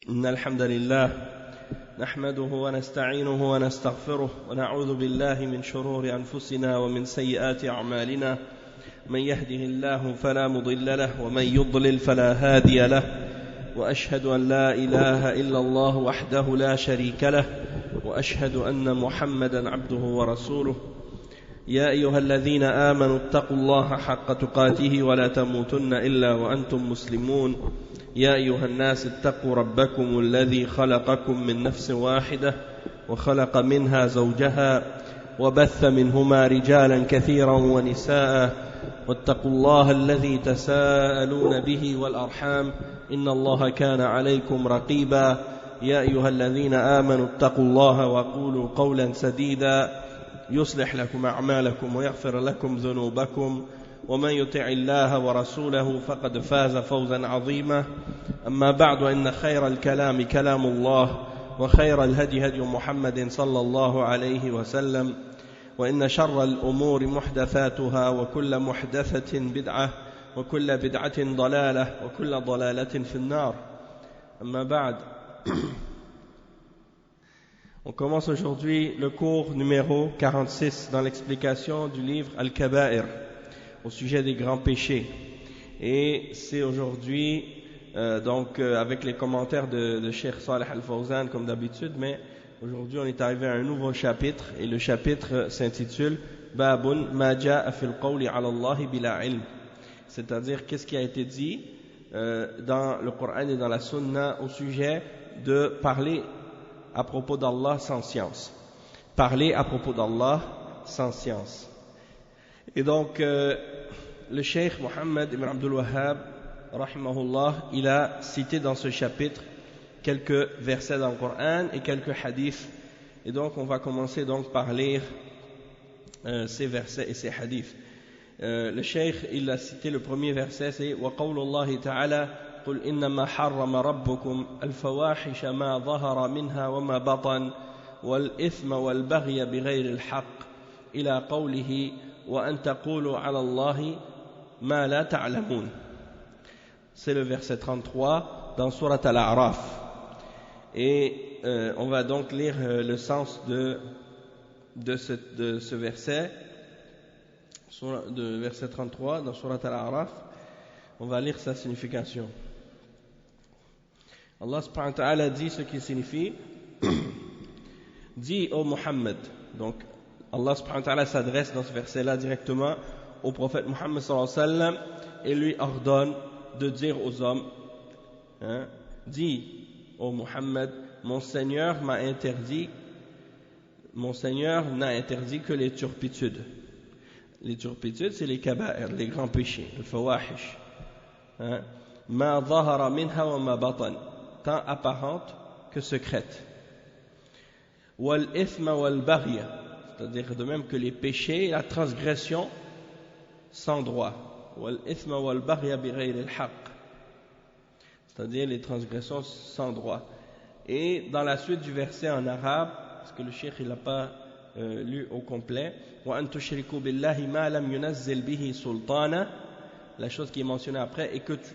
إن الحمد لله نحمده ونستعينه ونستغفره ونعوذ بالله من شرور أنفسنا ومن سيئات أعمالنا من يهده الله فلا مضل له ومن يضلل فلا هادي له وأشهد أن لا إله إلا الله وحده لا شريك له وأشهد أن محمدا عبده ورسوله يا أيها الذين آمنوا اتقوا الله حق تقاته ولا تموتن إلا وأنتم مسلمون يا أيها الناس اتقوا ربكم الذي خلقكم من نفس واحدة وخلق منها زوجها وبث منهما رجالا كثيرا ونساء واتقوا الله الذي تساءلون به والأرحام إن الله كان عليكم رقيبا يا أيها الذين آمنوا اتقوا الله وقولوا قولا سديدا يصلح لكم أعمالكم ويغفر لكم ذنوبكم ومن يطع الله ورسوله فقد فاز فوزا عظيما أما بعد إن خير الكلام كلام الله وخير الهدي هدي محمد صلى الله عليه وسلم وإن شر الأمور محدثاتها وكل محدثة بدعة وكل بدعة ضلالة وكل ضلالة في النار أما بعد. On commence aujourd'hui le cours numéro 46 dans l'explication du livre Al-Kaba'ir au sujet des grands péchés. Et c'est aujourd'hui avec les commentaires de Cheikh Salih Al-Fawzan comme d'habitude, mais aujourd'hui on est arrivé à un nouveau chapitre et le chapitre s'intitule Babun ma ja'a fil qawli ala Allah bila ilm, c'est-à-dire qu'est-ce qui a été dit dans le Coran et dans la Sunna au sujet de parler à propos d'Allah sans science. Parler à propos d'Allah sans science. Et donc, le Cheikh Mohammed ibn Abdul Wahhab, rahimahullah, il a cité dans ce chapitre quelques versets dans le Coran et quelques hadiths. Et donc, on va commencer donc par lire ces versets et ces hadiths. Le Cheikh, il a cité le premier verset, c'est « Wa qawlullahi ta'ala » قل إنما حرم ربكم الفواحش ما ظهر منها وما بطن والإثم والبغي بغير الحق إلى قوله وأن تقولوا على الله ما لا تعلمون. C'est le verset 33 dans Surat Al-A'raf. Et on va donc lire le sens de ce verset, de verset 33 dans Surat Al-A'raf. On va lire sa signification. Allah subhanahu wa ta'ala dit ce qui signifie dit au Muhammad. Donc Allah subhanahu wa ta'ala s'adresse dans ce verset là directement au prophète Muhammad sallallahu alayhi wa sallam et lui ordonne de dire aux hommes, dit au Muhammad, mon Seigneur n'a interdit que les turpitudes. Les turpitudes, c'est les kaba'ir, les grands péchés, le fawahish, ma dhahara minha wa ma batan, tant apparente que secrète. Wal ithma wal baghya, c'est-à-dire de même que les péchés, la transgression sans droit. Wal ithma wal baghya bi ghayri al-haqq, c'est-à-dire les transgressions sans droit. Et dans la suite du verset en arabe, parce que le cheikh il n'a pas lu au complet, wa an tushriku billahi ma lam yunazzil bihi sultana, la chose qui est mentionnée après,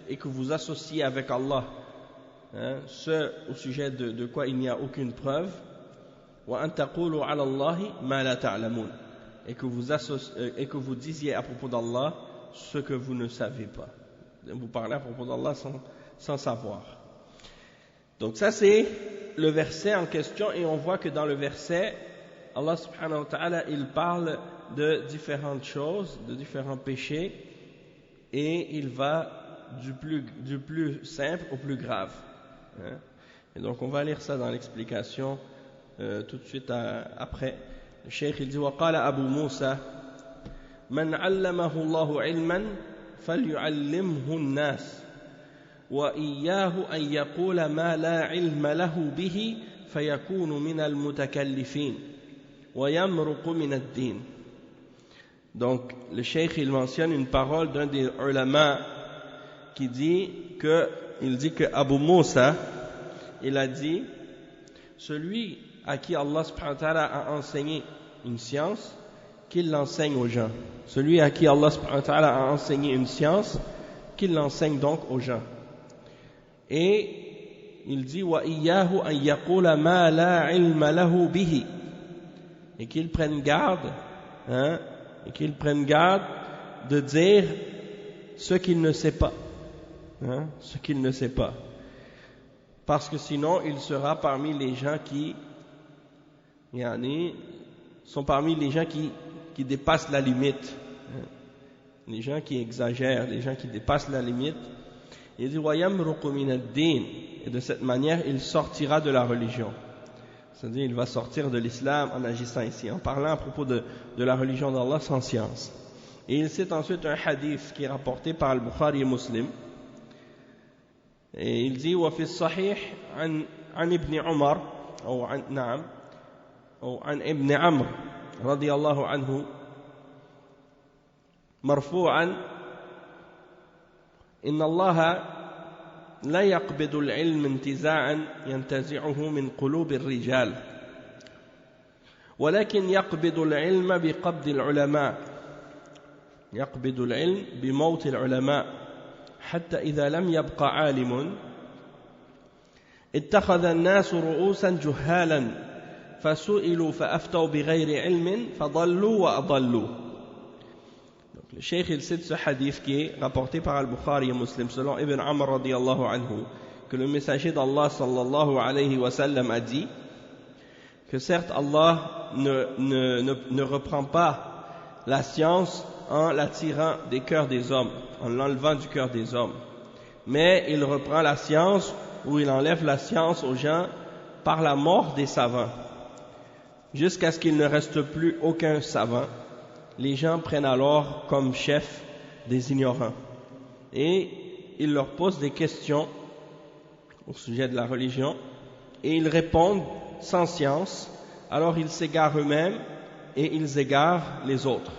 et que vous associez avec Allah ce au sujet de quoi il n'y a aucune preuve, wa an taqulu ala Allahi ma la ta'lamun, et que vous disiez à propos d'Allah ce que vous ne savez pas. Vous parlez à propos d'Allah sans savoir. Donc ça c'est le verset en question, et on voit que dans le verset Allah subhanahu wa ta'ala il parle de différentes choses, de différents péchés, et il va du plus simple au plus grave. Et donc on va lire ça dans l'explication tout de suite après. Le cheikh il dit وقال أبو موسى من علمه الله علما فليعلمه الناس وإياه أن يقول ما لا علم له به فيكون من المتكلفين ويمرق من الدين. Donc le cheikh il mentionne une parole d'un des ulama qui dit que Abu Moussa il a dit, celui à qui Allah subhanahu wa ta'ala a enseigné une science, qu'il l'enseigne aux gens. Celui à qui Allah subhanahu wa ta'ala a enseigné une science, qu'il l'enseigne donc aux gens. Et il dit وَإِيَّاهُ أَن يَقُولَ مَا لَا عِلْمَ لَهُ بِهِ, et qu'ils prennent garde, et qu'ils prennent garde de dire ce qu'il ne sait pas, ce qu'il ne sait pas, parce que sinon il sera parmi les gens qui sont parmi les gens qui dépassent la limite, les gens qui exagèrent, les gens qui dépassent la limite. Il dit وَيَمْرُقُ مِنَ الدِّينِ, et de cette manière il sortira de la religion, c'est-à-dire il va sortir de l'islam en agissant ici, en parlant à propos de la religion d'Allah sans science. Et il cite ensuite un hadith qui est rapporté par Al-Bukhari et Muslim, et il dit وَفِي الصَّحِيحِ عن ابن عمر أو عن ابن عمرو رضي الله عنه مرفوعا إن الله لا يقبض العلم انتزاعا ينتزعه من قلوب الرجال ولكن يقبض العلم بقبض العلماء، يقبض العلم بموت العلماء حتى إذا لم يبق عالم اتخذ الناس رؤوسا جهالا فسئلوا فأفتوا بغير علم فضلوا وأضلوا. Le cheikh il cite ce hadith qui est rapporté par Al-Bukhari et Muslim selon Ibn Amr radiyallahu anhu, que le messager d'Allah sallallahu alayhi wa sallam a dit que certes Allah ne reprend pas la science en la tirant des cœurs des hommes, en l'enlevant du cœur des hommes, mais il reprend la science, ou il enlève la science aux gens par la mort des savants, jusqu'à ce qu'il ne reste plus aucun savant. Les gens prennent alors comme chef des ignorants et ils leur posent des questions au sujet de la religion et ils répondent sans science, alors ils s'égarent eux-mêmes et ils égarent les autres.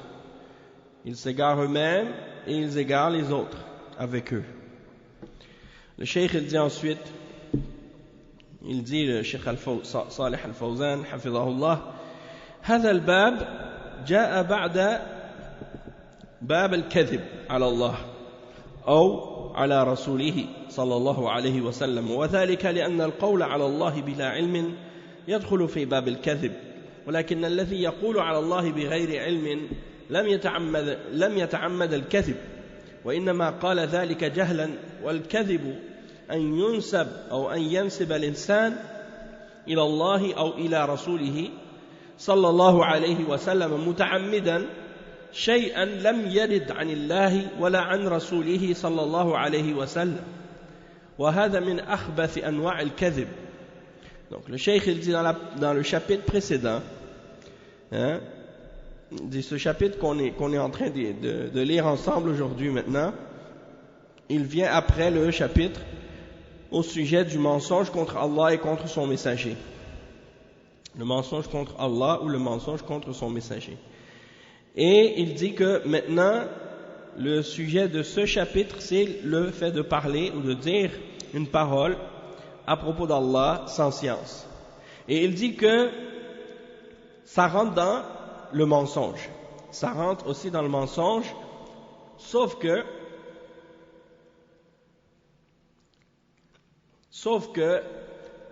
Ils s'égarent eux-mêmes et ils égarent les autres avec eux. Le cheikh il dit ensuite, il dit le cheikh Salih al-Fawzan hafidhahullah, هذا الباب جاء بعد باب الكذب على الله أو على رسوله صلى الله عليه وسلم، وذلك لأن القول على الله بلا علم يدخل في باب الكذب، ولكن الذي يقول على الله بغير علم لم يتعمد الكذب، وإنما قال ذلك جهلا، والكذب أن ينسب أو أن ينسب الإنسان إلى الله أو إلى رسوله صلى الله عليه وسلم متعمدا شيئا لم يرد عن الله ولا عن رسوله صلى الله عليه وسلم، وهذا من أخبث أنواع الكذب. Donc le cheikh il dit dans le chapitre précédent, dit ce chapitre qu'on est en train de lire ensemble aujourd'hui maintenant, il vient après le chapitre au sujet du mensonge contre Allah et contre son messager. Le mensonge contre Allah ou le mensonge contre son messager. Et il dit que maintenant, le sujet de ce chapitre, c'est le fait de parler ou de dire une parole à propos d'Allah sans science. Et il dit que ça rentre dans le mensonge. Ça rentre aussi dans le mensonge, sauf que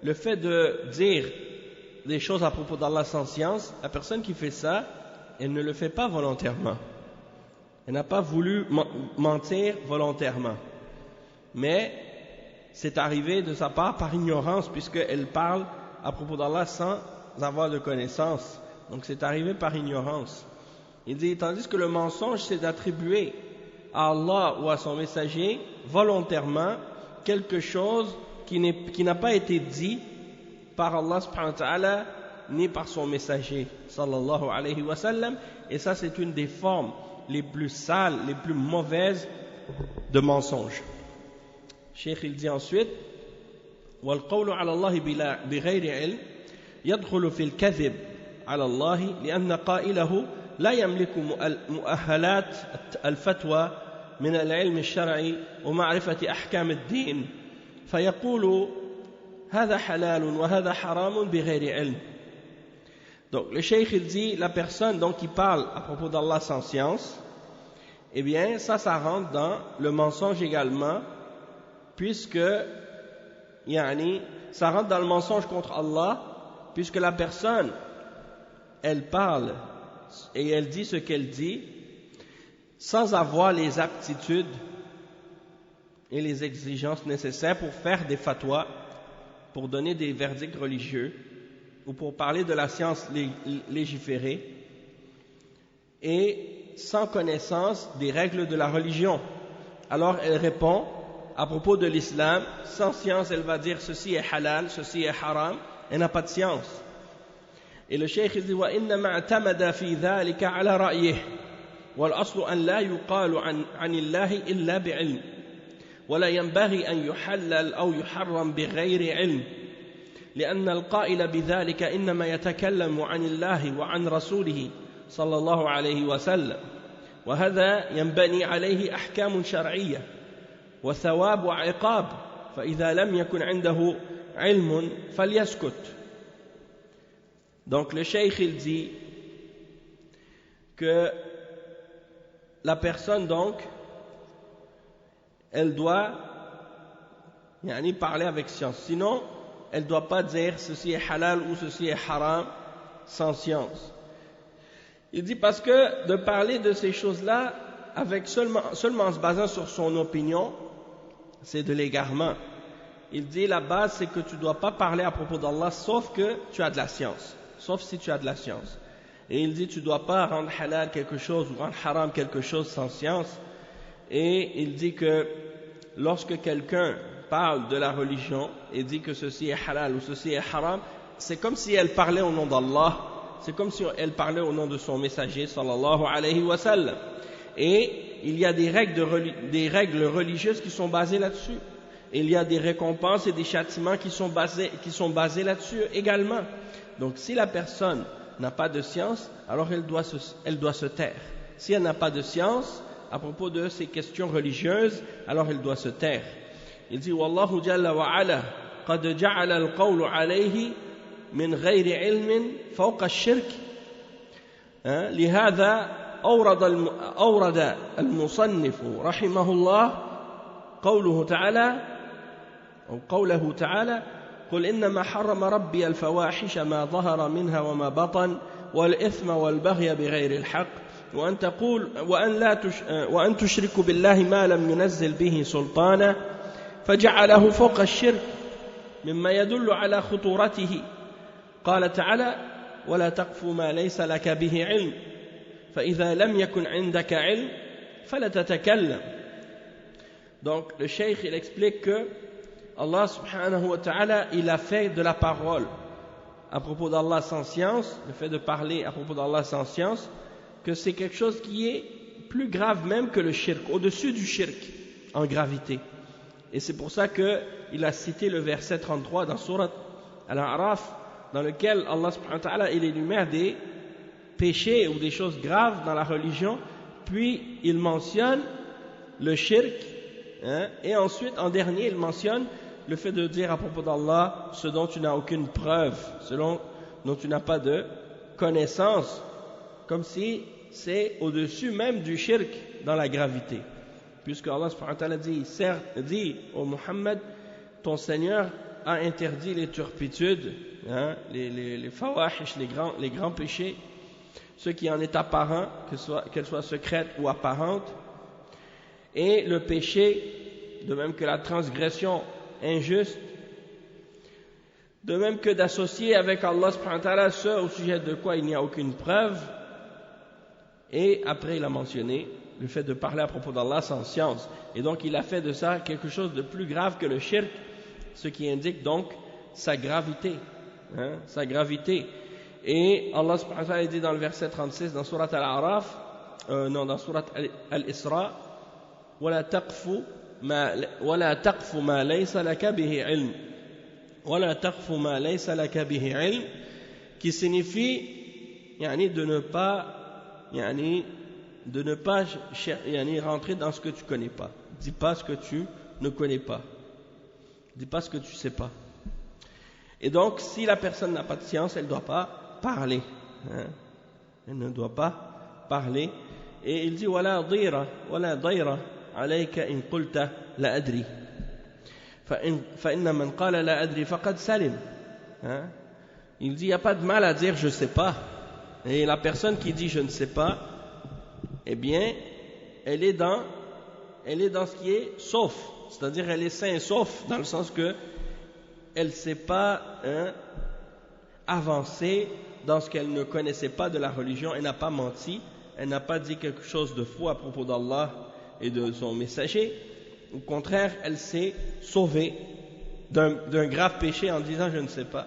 le fait de dire des choses à propos d'Allah sans science, la personne qui fait ça, elle ne le fait pas volontairement. Elle n'a pas voulu mentir volontairement. Mais c'est arrivé de sa part par ignorance, puisqu'elle parle à propos d'Allah sans avoir de connaissance. Donc c'est arrivé par ignorance. Il dit, tandis que le mensonge, c'est d'attribuer à Allah ou à son messager volontairement quelque chose qui n'a pas été dit par Allah subhanahu wa ta'ala ni par son messager sallallahu alayhi wa sallam, et ça c'est une des formes les plus sales, les plus mauvaises de mensonge. Cheikh il dit ensuite والقول على الله بغير علم يدخل في الكذب على الله لأن قائله لا يملك مؤهلات الفتوى من العلم الشرعي ومعرفة أحكام الدين فيقول هذا حلال وهذا حرام بغير علم. Donc le cheikh il dit la personne donc qui parle à propos d'Allah sans science, eh bien ça rentre dans le mensonge également, puisque ça rentre dans le mensonge contre Allah, puisque la personne, elle parle et elle dit ce qu'elle dit sans avoir les aptitudes et les exigences nécessaires pour faire des fatwas, pour donner des verdicts religieux ou pour parler de la science légiférée, et sans connaissance des règles de la religion. Alors elle répond à propos de l'islam, sans science, elle va dire ceci est halal, ceci est haram, elle n'a pas de science. Et le cheikh dit وَإِنَّمَا اعْتَمَدَ فِي ذَلِكَ عَلَى رَأْيِهِ وَالْأَصْلُ أَنْ لَا يُقَالُ عَنِ اللَّهِ إِلَّا بِعِلْمٍ ولا ينبغي أن يحلل أو يحرم بغير علم لأن القائل بذلك إنما يتكلم عن الله وعن رسوله صلى الله عليه وسلم وهذا ينبني عليه أحكام شرعية وثواب وعقاب فإذا لم يكن عنده علم فليسكت. Donc le cheikh il dit que la personne donc elle doit parler avec science. Sinon, elle ne doit pas dire ceci est halal ou ceci est haram sans science. Il dit parce que de parler de ces choses-là avec seulement en se basant sur son opinion, c'est de l'égarement. Il dit la base c'est que tu ne dois pas parler à propos d'Allah sauf que tu as de la science. Sauf si tu as de la science. Et il dit tu ne dois pas rendre halal quelque chose ou rendre haram quelque chose sans science. Et il dit que lorsque quelqu'un parle de la religion et dit que ceci est halal ou ceci est haram, c'est comme si elle parlait au nom d'Allah, c'est comme si elle parlait au nom de son messager sallallahu alayhi wa sallam. Et il y a des règles religieuses qui sont basées là-dessus. Il y a des récompenses et des châtiments qui sont basés là-dessus également. Donc si la personne n'a pas de science, alors elle doit se taire. Si elle n'a pas de science à propos de ces questions religieuses, alors elle doit se taire. Il dit Wallahu jalla wa ala qad ja'ala al-qawlu alayhi min ghayri ilmin fawqa ash-shirk. لهذا أورد المصنف رحمه الله قوله تعالى قل إنما حرم ربي الفواحش ما ظهر منها وما بطن والإثم والبغي بغير الحق وأن تشركوا بالله ما لم ينزل به سلطانا فجعله فوق الشرك مما يدل على خطورته. قال تعالى ولا تقف ما ليس لك به علم فإذا لم يكن عندك علم فلا تتكلم. Donc le cheikh il explique que Allah subhanahu wa ta'ala il a fait de la parole à propos d'Allah sans science, le fait de parler à propos d'Allah sans science, que c'est quelque chose qui est plus grave même que le shirk, au-dessus du shirk en gravité. Et c'est pour ça qu'il a cité le verset 33 dans Surat Al-A'raf, dans lequel Allah subhanahu wa ta'ala il énumère des péchés ou des choses graves dans la religion, puis il mentionne le shirk, et ensuite en dernier il mentionne le fait de dire à propos d'Allah ce dont tu n'as aucune preuve, ce dont tu n'as pas de connaissance, comme si c'est au-dessus même du shirk dans la gravité. Puisque Allah subhanahu wa ta'ala dit au Muhammad, ton Seigneur a interdit les turpitudes, les fawahish, les grands péchés, ce qui en est apparent, qu'elles soient secrètes ou apparentes, et le péché, de même que la transgression injuste, de même que d'associer avec Allah subhanahu wa ta'ala ce au sujet de quoi il n'y a aucune preuve. Et après il a mentionné le fait de parler à propos d'Allah sans science. Et donc il a fait de ça quelque chose de plus grave que le shirk, ce qui indique donc sa gravité. Sa gravité. Et Allah subhanahu wa ta'ala dit dans le verset 36 dans Surat Al-A'raf, dans Surat Al-Isra, وَلَا تَقْفُ مَا لَيْسَ لَكَ بِهِ عِلْمٍ وَلَا تَقْفُ مَا لَيْسَ لَكَ بِهِ عِلْمٍ, qui signifie de ne pas rentrer dans ce que tu ne connais pas. Dis pas ce que tu ne connais pas. Dis pas ce que tu ne sais pas. Et donc, si la personne n'a pas de science, elle ne doit pas parler. Elle ne doit pas parler. Et il dit وَلَا ضَيْرَ عَلَيْكَ إِن قُلْتَ لَا أَدْرِي. فإن من قال لا أدري فقد سلم. Il dit il n'y a pas de mal à dire je ne sais pas. Et la personne qui dit je ne sais pas, eh bien, elle est dans ce qui est sauf. C'est-à-dire elle est sain et sauf, dans le sens que elle ne s'est pas avancée dans ce qu'elle ne connaissait pas de la religion, elle n'a pas menti, elle n'a pas dit quelque chose de faux à propos d'Allah et de son messager. Au contraire, elle s'est sauvée d'un grave péché en disant je ne sais pas,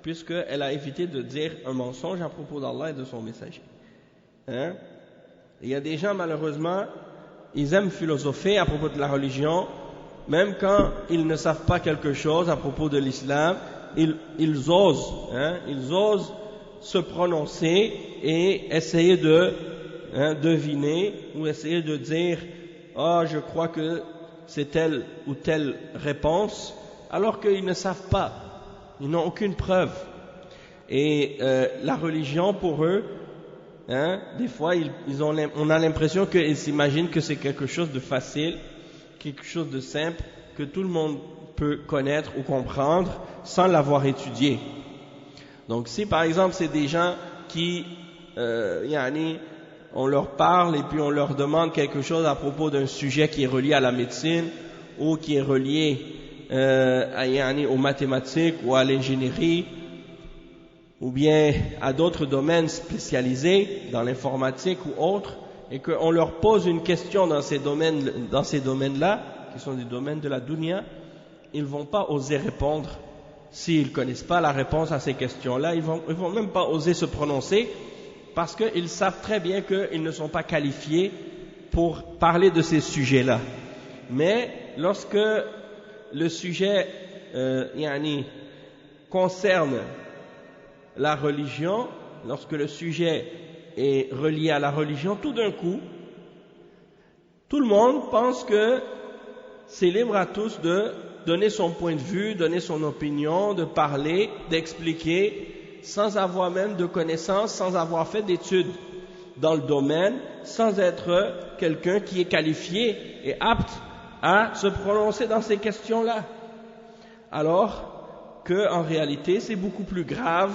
puisqu'elle a évité de dire un mensonge à propos d'Allah et de son messager. Il y a des gens, malheureusement, ils aiment philosopher à propos de la religion, même quand ils ne savent pas quelque chose à propos de l'islam, ils osent se prononcer et essayer de deviner ou essayer de dire « Ah, je crois que c'est telle ou telle réponse », alors qu'ils ne savent pas, ils n'ont aucune preuve. Et la religion, pour eux, des fois, on a l'impression qu'ils s'imaginent que c'est quelque chose de facile, quelque chose de simple, que tout le monde peut connaître ou comprendre sans l'avoir étudié. Donc si par exemple c'est des gens qui, on leur parle et puis on leur demande quelque chose à propos d'un sujet qui est relié à la médecine ou qui est relié aux mathématiques ou à l'ingénierie ou bien à d'autres domaines spécialisés dans l'informatique ou autres, et qu'on leur pose une question dans ces domaines-là, qui sont des domaines de la dunya, ils ne vont pas oser répondre s'ils ne connaissent pas la réponse à ces questions-là. Ils vont même pas oser se prononcer parce qu'ils savent très bien qu'ils ne sont pas qualifiés pour parler de ces sujets-là. Mais lorsque le sujet concerne la religion, lorsque le sujet est relié à la religion, tout d'un coup, tout le monde pense que c'est libre à tous de donner son point de vue, donner son opinion, de parler, d'expliquer, sans avoir même de connaissances, sans avoir fait d'études dans le domaine, sans être quelqu'un qui est qualifié et apte à se prononcer dans ces questions-là. Alors que, en réalité, c'est beaucoup plus grave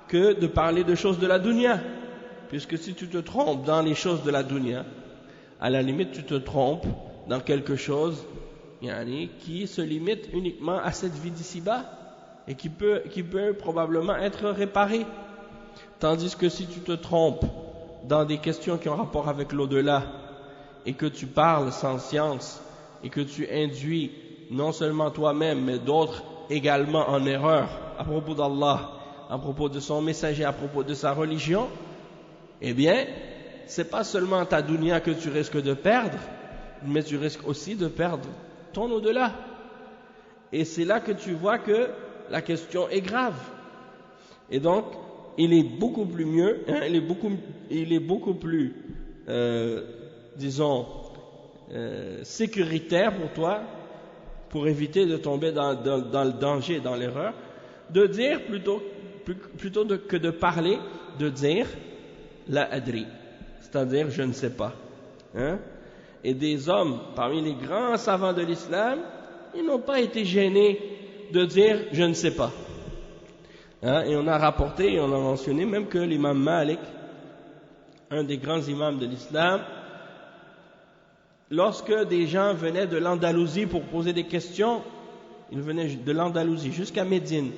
que de parler de choses de la dunya. Puisque si tu te trompes dans les choses de la dunya, à la limite tu te trompes dans quelque chose qui se limite uniquement à cette vie d'ici-bas et qui peut probablement être réparé. Tandis que si tu te trompes dans des questions qui ont rapport avec l'au-delà et que tu parles sans science et que tu induis non seulement toi-même mais d'autres également en erreur à propos d'Allah, à propos de son messager, à propos de sa religion, eh bien, c'est pas seulement ta dunya que tu risques de perdre, mais tu risques aussi de perdre ton au-delà. Et c'est là que tu vois que la question est grave. Et donc, il est beaucoup plus mieux, il est beaucoup plus, sécuritaire pour toi, pour éviter de tomber dans le danger, dans l'erreur, de dire plutôt que de parler, de dire la adri, c'est-à-dire je ne sais pas. Et des hommes parmi les grands savants de l'islam, ils n'ont pas été gênés de dire je ne sais pas. Et on a rapporté et on a mentionné même que l'imam Malik, un des grands imams de l'islam, lorsque des gens venaient de l'Andalousie pour poser des questions, ils venaient de l'Andalousie jusqu'à Médine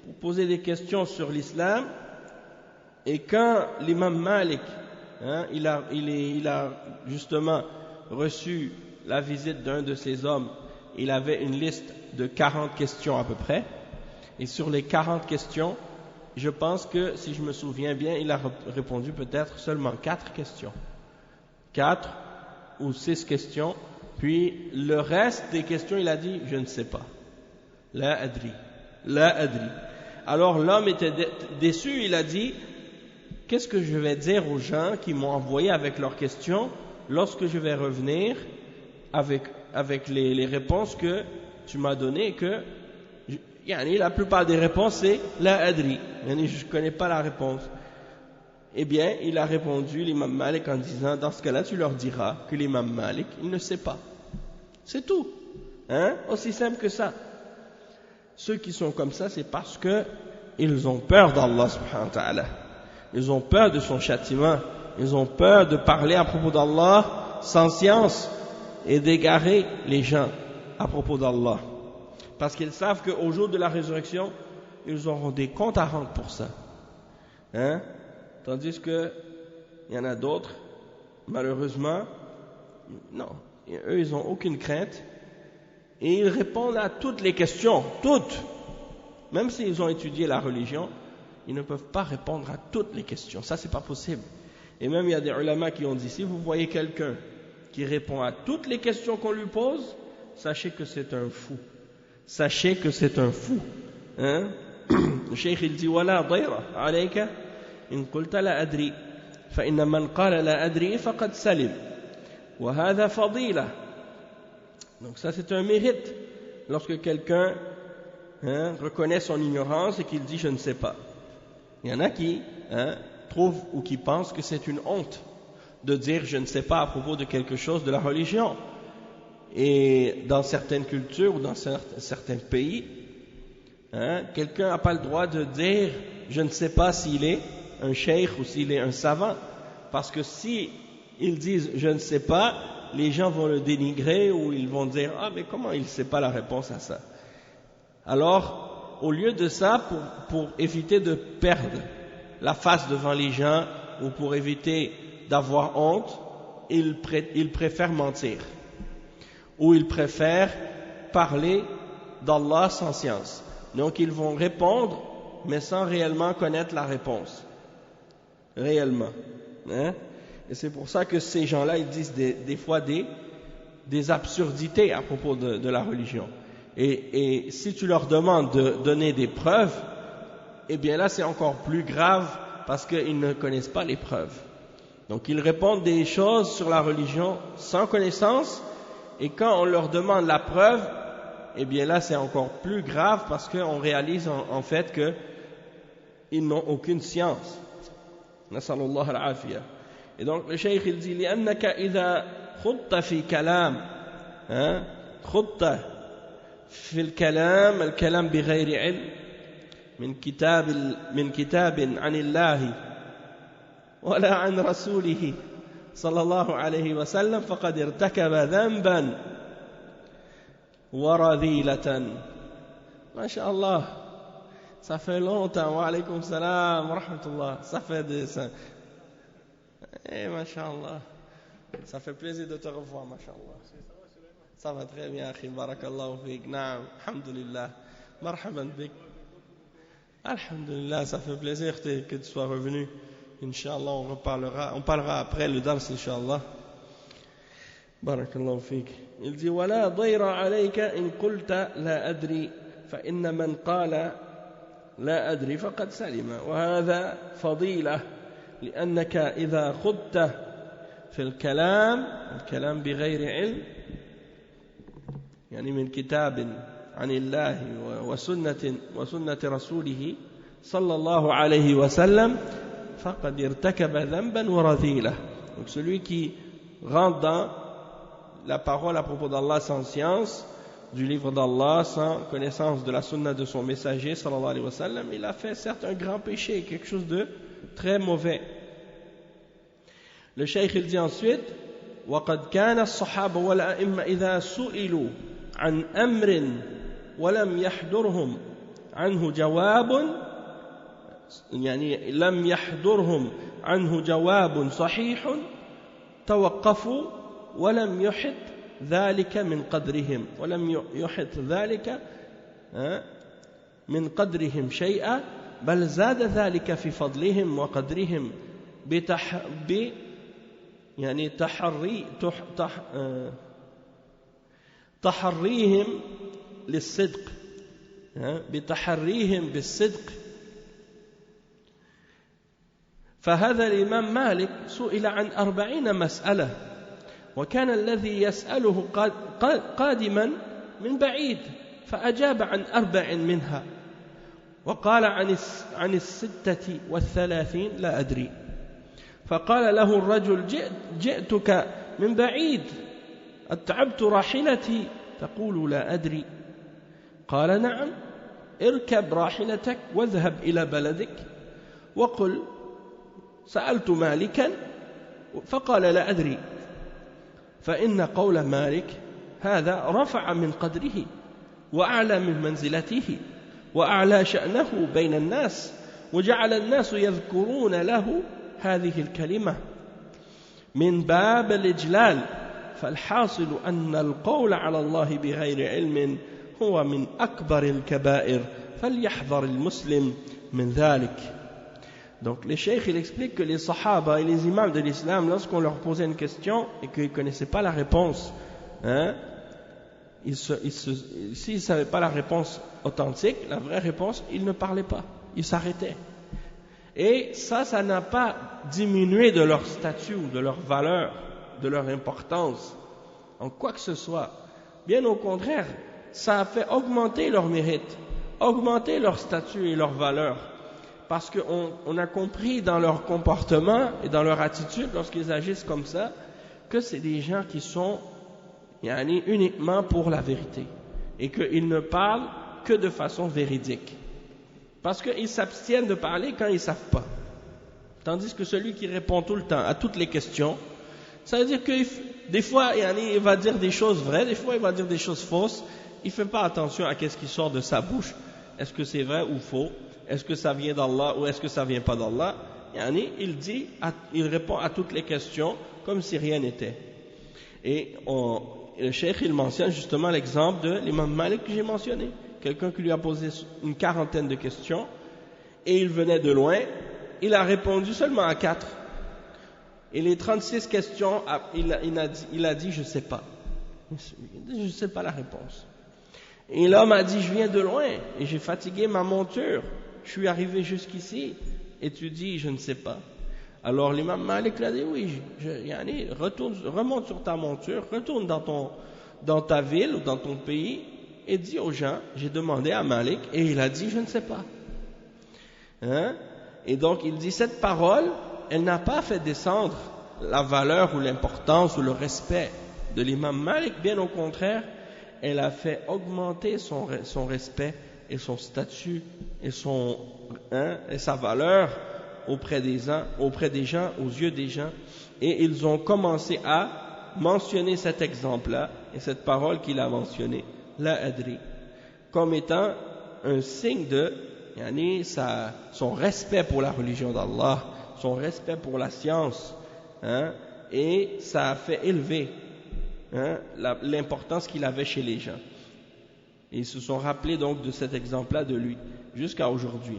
pour poser des questions sur l'islam, et quand l'imam Malik il a justement reçu la visite d'un de ces hommes, il avait une liste de 40 questions à peu près, et sur les 40 questions, je pense que si je me souviens bien, il a répondu peut-être seulement 4 questions, 4 ou 6 questions, puis le reste des questions il a dit je ne sais pas, la adri. Alors l'homme était déçu, il a dit qu'est-ce que je vais dire aux gens qui m'ont envoyé avec leurs questions lorsque je vais revenir avec les réponses que tu m'as données, que la plupart des réponses c'est la adri, je ne connais pas la réponse. Eh bien, il a répondu l'imam Malik en disant dans ce cas-là tu leur diras que l'imam Malik il ne sait pas, c'est tout. Aussi simple que ça. Ceux qui sont comme ça, c'est parce que ils ont peur d'Allah subhanahu wa ta'ala. Ils ont peur de son châtiment. Ils ont peur de parler à propos d'Allah sans science et d'égarer les gens à propos d'Allah. Parce qu'ils savent qu'au jour de la résurrection, ils auront des comptes à rendre pour ça. Tandis que il y en a d'autres, malheureusement, non. Eux, ils n'ont aucune crainte. Et ils répondent à toutes les questions, toutes. Même s'ils ont étudié la religion, ils ne peuvent pas répondre à toutes les questions. Ça, c'est pas possible. Et même, il y a des ulama qui ont dit, si vous voyez quelqu'un qui répond à toutes les questions qu'on lui pose, sachez que c'est un fou. Sachez que c'est un fou. Le cheikh, il dit, وَلَا ضَيْرَ عَلَيْكَ إِن قُلْتَ لَا أَدْرِي فَإِنَّ مَنْ قَالَ لَا أَدْرِي فَقَدْ سَلِمْ وَهَذَا فَضِيلَةٌ. Donc ça, c'est un mérite. Lorsque quelqu'un reconnaît son ignorance et qu'il dit « je ne sais pas ». Il y en a qui trouvent ou qui pensent que c'est une honte de dire « je ne sais pas » à propos de quelque chose de la religion. Et dans certaines cultures ou dans certains pays, quelqu'un n'a pas le droit de dire « je ne sais pas s'il est un cheikh ou s'il est un savant ». Parce que si ils disent « je ne sais pas », les gens vont le dénigrer ou ils vont dire « ah mais comment il ne sait pas la réponse à ça ?» Alors, au lieu de ça, pour éviter de perdre la face devant les gens ou pour éviter d'avoir honte, ils préfèrent mentir. Ou ils préfèrent parler d'Allah sans science. Donc ils vont répondre, mais sans réellement connaître la réponse. Réellement. Et c'est pour ça que ces gens-là, ils disent des fois des absurdités à propos de la religion. Et si tu leur demandes de donner des preuves, eh bien là c'est encore plus grave parce qu'ils ne connaissent pas les preuves. Donc ils répondent des choses sur la religion sans connaissance, et quand on leur demande la preuve, eh bien là c'est encore plus grave parce qu'on réalise en fait qu'ils n'ont aucune science. Nasallallahu al-afiyah. Et donc le cheikh il dit لأنك إذا خضت في كلام خضت في الكلام بغير علم من كتاب عن الله ولا عن رسوله صلى الله عليه وسلم فقد ارتكب ذنبا ورذيلة. ما شاء الله, ça fait longtemps. Wa alaykum salam wa rahmatullah. Ça fait des mashallah. Ça fait plaisir de te revoir, mashallah. Ça va très bien, akhi. Barakallahu fik. Naam, alhamdulillah. Marhaban bik. Alhamdulillah, ça fait plaisir que tu sois revenu. Inch'Allah, on parlera après le dars, Inch'Allah. Barakallahu fik. Il dit, وَلَا ضَيْرَ عَلَيْكَ إِن قُلْتَ لَا أَدْرِي فَإِنَّ مَنْ قَالَ لا أدري فقد سلم وهذا فضيلة لأنك إذا خضت في الكلام بغير علم يعني من كتاب عن الله وسنة رسوله صلى الله عليه وسلم فقد ارتكب ذنبا ورذيلة. Donc celui qui rentre dans la parole à propos d'Allah sans science, du livre d'Allah, sans connaissance de la sunna de son messager sallallahu alayhi wa sallam, il a fait certes un grand péché, quelque chose de très mauvais. Le cheikh il dit ensuite وقد كان الصحابة والأئمة إذا سئلوا عن أمر ولم يحضرهم عنه جواب يعني لم يحضرهم عنه جواب صحيح توقفوا ولم يحط ذلك من قدرهم من قدرهم شيئا بل زاد ذلك في فضلهم وقدرهم يعني تحريهم للصدق بتحريهم بالصدق. فهذا الإمام مالك سئل عن 40 مسألة وكان الذي يسأله قادما من بعيد فأجاب عن 4 منها وقال عن 36 لا أدري. فقال له الرجل جئتك من بعيد أتعبت راحلتي تقول لا أدري قال نعم اركب راحلتك واذهب إلى بلدك وقل سألت مالكا فقال لا أدري فإن قول مالك هذا رفع من قدره وأعلى من منزلته وأعلى شأنه بين الناس وجعل الناس يذكرون له هذه الكلمة من باب الإجلال فالحاصل أن القول على الله بغير علم هو من أكبر الكبائر فليحذر المسلم من ذلك. Donc le cheikh il explique que les sahaba et les imams de l'islam, lorsqu'on leur posait une question et qu'ils ne connaissaient pas la réponse, s'ils ne savaient pas la réponse authentique, la vraie réponse, ils ne parlaient pas, ils s'arrêtaient. Et ça n'a pas diminué de leur statut, de leur valeur, de leur importance, en quoi que ce soit. Bien au contraire, ça a fait augmenter leur mérite, augmenter leur statut et leur valeur. Parce qu'on a compris dans leur comportement et dans leur attitude, lorsqu'ils agissent comme ça, que c'est des gens qui sont uniquement pour la vérité. Et qu'ils ne parlent que de façon véridique. Parce qu'ils s'abstiennent de parler quand ils ne savent pas. Tandis que celui qui répond tout le temps à toutes les questions, ça veut dire que des fois, il va dire des choses vraies, des fois il va dire des choses fausses. Il ne fait pas attention à ce qui sort de sa bouche. Est-ce que c'est vrai ou faux? Est-ce que ça vient d'Allah ou est-ce que ça ne vient pas d'Allah? Il répond à toutes les questions comme si rien n'était. Et le cheikh il mentionne justement l'exemple de l'imam Malik que j'ai mentionné. Quelqu'un qui lui a posé une quarantaine de questions et il venait de loin, il a répondu seulement à 4. Et les 36 questions, il a dit je ne sais pas. Je ne sais pas la réponse. Et l'homme a dit je viens de loin et j'ai fatigué ma monture. Je suis arrivé jusqu'ici et tu dis je ne sais pas. Alors l'imam Malik l'a dit oui, remonte sur ta monture, retourne dans ta ville ou dans ton pays et dis aux gens j'ai demandé à Malik et il a dit je ne sais pas. Et donc il dit cette parole elle n'a pas fait descendre la valeur ou l'importance ou le respect de l'imam Malik, bien au contraire elle a fait augmenter son respect et son statut et sa valeur auprès des gens, aux yeux des gens, et ils ont commencé à mentionner cet exemple-là et cette parole qu'il a mentionnée, la adri, comme étant un signe de son respect pour la religion d'Allah, son respect pour la science, et ça a fait élever l'importance qu'il avait chez les gens. Et ils se sont rappelés donc de cet exemple-là de lui, jusqu'à aujourd'hui.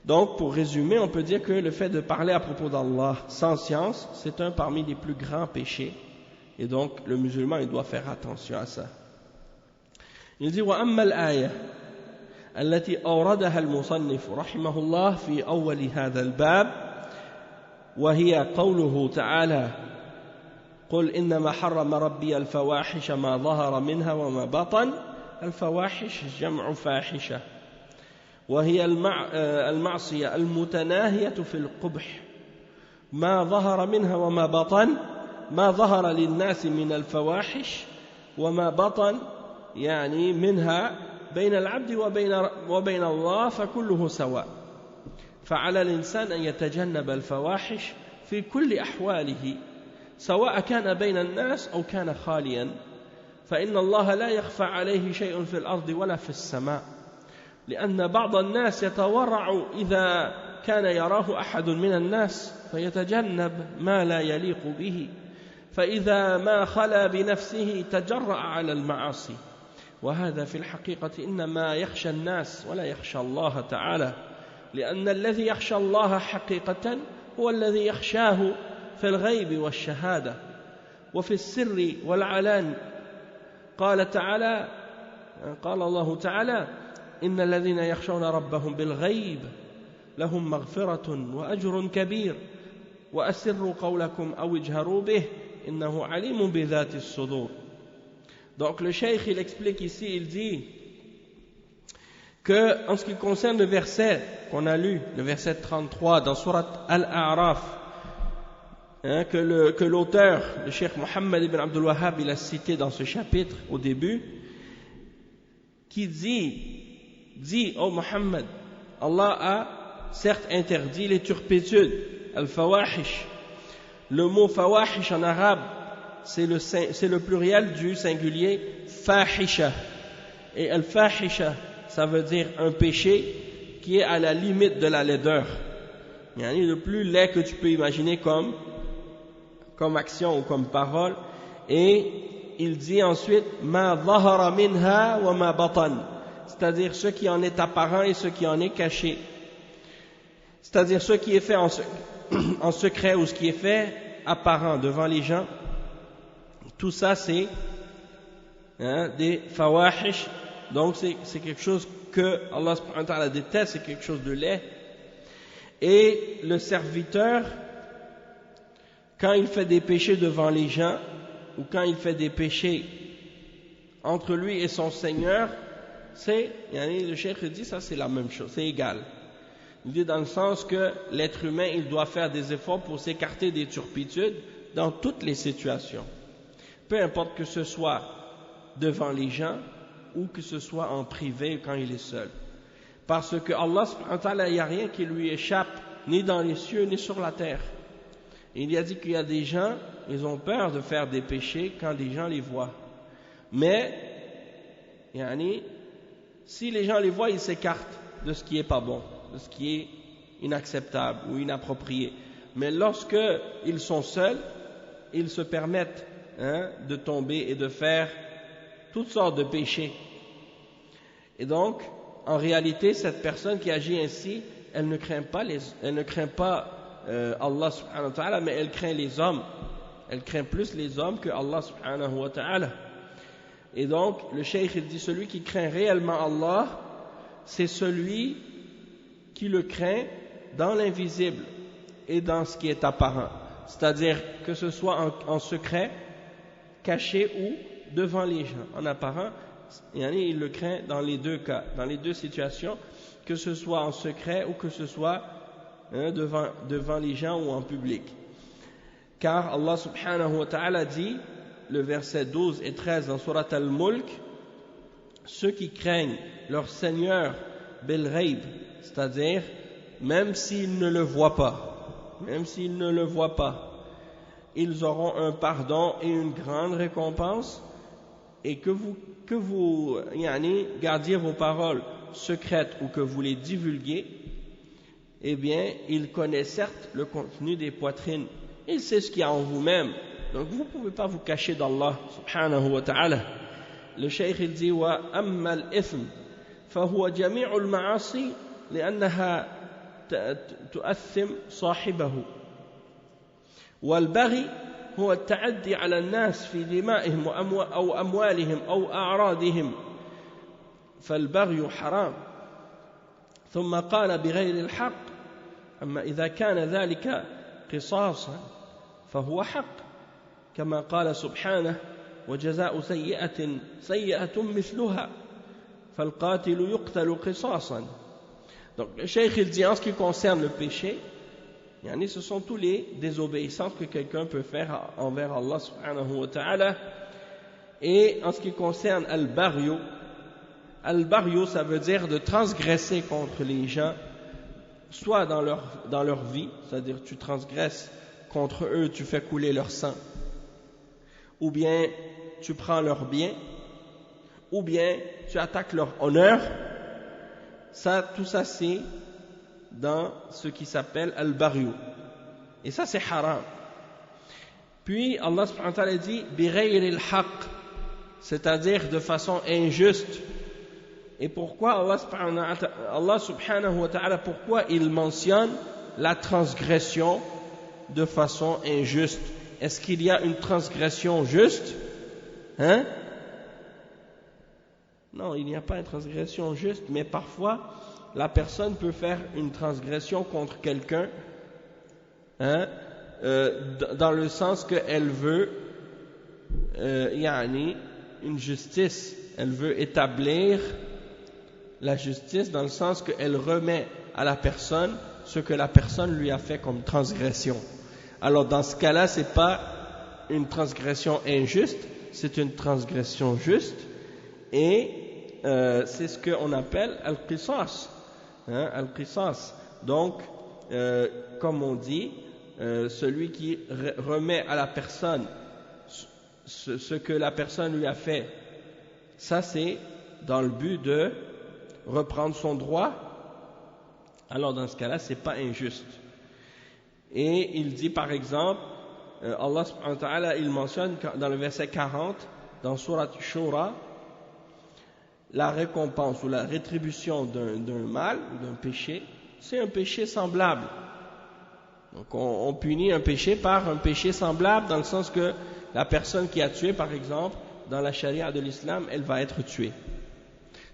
Donc, pour résumer, on peut dire que le fait de parler à propos d'Allah sans science, c'est un parmi les plus grands péchés. Et donc, le musulman, il doit faire attention à ça. Il dit, وَأَمَّا الْآيَةِ التي أوردها المصنف رحمه الله في أول هذا الباب وهي قوله تعالى قل إنما حرم ربي الفواحش ما ظهر منها وما بطن الفواحش جمع فاحشة وهي المعصية المتناهية في القبح ما ظهر منها وما بطن ما ظهر للناس من الفواحش وما بطن منها بين العبد وبين الله فكله سواء فعلى الإنسان أن يتجنب الفواحش في كل أحواله سواء كان بين الناس أو كان خاليا فإن الله لا يخفى عليه شيء في الأرض ولا في السماء لأن بعض الناس يتورع إذا كان يراه أحد من الناس فيتجنب ما لا يليق به فإذا ما خلا بنفسه تجرأ على المعاصي وهذا في الحقيقة إنما يخشى الناس ولا يخشى الله تعالى لأن الذي يخشى الله حقيقة هو الذي يخشاه في الغيب والشهادة وفي السر والعلان قال الله تعالى إن الذين يخشون ربهم بالغيب لهم مغفرة وأجر كبير وأسروا قولكم أو اجهروا به إنه عليم بذات الصدور. Donc le cheikh il explique ici, il dit que en ce qui concerne le verset qu'on a lu, le verset 33 dans Surat Al-A'raf, que l'auteur, le Cheikh Mohammed ibn Abdul Wahhab, il a cité dans ce chapitre au début, qui dit, oh Mohammed, Allah a certes interdit les turpitudes, al-fawahish. Le mot fawahish en arabe, c'est le pluriel du singulier fahisha. Et al-fahisha, ça veut dire un péché qui est à la limite de la laideur. Yani le plus laid que tu peux imaginer comme action ou comme parole. Et il dit ensuite ma dhahara minha wa ma batan, c'est-à-dire ce qui en est apparent et ce qui en est caché, c'est-à-dire ce qui est fait en secret ou ce qui est fait apparent devant les gens. Tout ça c'est des fawahish. Donc c'est quelque chose que Allah subhanahu wa ta'ala déteste, c'est quelque chose de laid. Et le serviteur, quand il fait des péchés devant les gens, ou quand il fait des péchés entre lui et son Seigneur, le cheikh dit ça c'est la même chose, c'est égal. Il dit dans le sens que l'être humain il doit faire des efforts pour s'écarter des turpitudes dans toutes les situations, peu importe que ce soit devant les gens ou que ce soit en privé quand il est seul, parce que Allah subhanahu wa ta'ala, il n'y a rien qui lui échappe ni dans les cieux ni sur la terre. Et il a dit qu'il y a des gens, ils ont peur de faire des péchés quand les gens les voient, mais si les gens les voient, ils s'écartent de ce qui est pas bon, de ce qui est inacceptable ou inapproprié. Mais lorsque ils sont seuls, ils se permettent de tomber et de faire toutes sortes de péchés. Et donc, en réalité, cette personne qui agit ainsi, elle ne craint pas Allah subhanahu wa ta'ala, mais elle craint les hommes. Elle craint plus les hommes que Allah subhanahu wa ta'ala. Et donc, le cheikh il dit, celui qui craint réellement Allah, c'est celui qui le craint dans l'invisible et dans ce qui est apparent. C'est-à-dire que ce soit en secret, caché ou devant les gens. En apparent, il le craint dans les deux cas, dans les deux situations, que ce soit en secret ou que ce soit devant les gens ou en public. Car Allah subhanahu wa ta'ala dit, le verset 12 et 13 dans Surat Al-Mulk, ceux qui craignent leur Seigneur bil ghaib, c'est-à-dire même s'ils ne le voient pas, ils auront un pardon et une grande récompense. Et que vous gardiez vos paroles secrètes ou que vous les divulguiez, eh bien, il connaît certes le contenu des poitrines. Il sait ce qu'il y a en vous-même. Donc, vous ne pouvez pas vous cacher d'Allah, subhanahu wa ta'ala. Le cheikh, il dit, wa amma al-ithm, fahuwa jami'u al-ma'asi, li'annaha tu'athim sahibahu. Wal-baghi, هو التعدي على الناس في دمائهم أو أموالهم أو أعراضهم فالبغي حرام. ثم قال بغير الحق أما إذا كان ذلك قصاصا فهو حق كما قال سبحانه وجزاء سيئة مثلها فالقاتل يقتل قصاصا. Donc le cheikh il dit en ce qui concerne le péché, ce sont tous les désobéissances que quelqu'un peut faire envers Allah subhanahu wa ta'ala. Et en ce qui concerne al-baghyu, ça veut dire de transgresser contre les gens, soit dans leur vie, c'est-à-dire tu transgresses contre eux, tu fais couler leur sang, ou bien tu prends leurs biens, ou bien tu attaques leur honneur. Tout ça c'est dans ce qui s'appelle al-baghyu. Et ça c'est haram. Puis Allah subhanahu wa ta'ala dit bighayri al-haqq, c'est-à-dire de façon injuste. Et pourquoi Allah subhanahu wa ta'ala, pourquoi il mentionne la transgression de façon injuste? Est-ce qu'il y a une transgression juste? Non, il n'y a pas une transgression juste, mais parfois la personne peut faire une transgression contre quelqu'un, dans le sens qu'elle veut une justice, elle veut établir la justice dans le sens qu'elle remet à la personne ce que la personne lui a fait comme transgression. alors dans ce cas-là, c'est pas une transgression injuste, c'est une transgression juste, et c'est ce qu'on appelle al-qisas, al-qisas. Donc, comme on dit, celui qui remet à la personne ce que la personne lui a fait, ça c'est dans le but de reprendre son droit, alors dans ce cas-là, c'est pas injuste. Et il dit par exemple, Allah subhanahu wa ta'ala, il mentionne dans le verset 40, dans Surat Shura, la récompense ou la rétribution d'un mal ou d'un péché, c'est un péché semblable. Donc on punit un péché par un péché semblable, dans le sens que la personne qui a tué, par exemple, dans la charia de l'islam, elle va être tuée.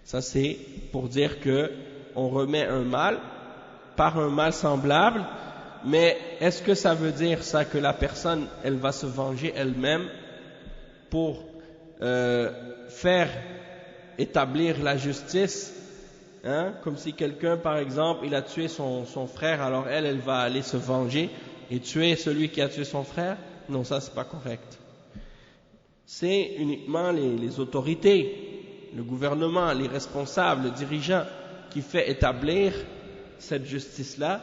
Ça c'est pour dire que on remet un mal par un mal semblable, mais est-ce que ça veut dire ça que la personne, elle va se venger elle-même pour faire établir la justice, comme si quelqu'un, par exemple, il a tué son frère, alors elle va aller se venger et tuer celui qui a tué son frère? Non, ça c'est pas correct. C'est uniquement les autorités, le gouvernement, les responsables, les dirigeants qui fait établir cette justice-là,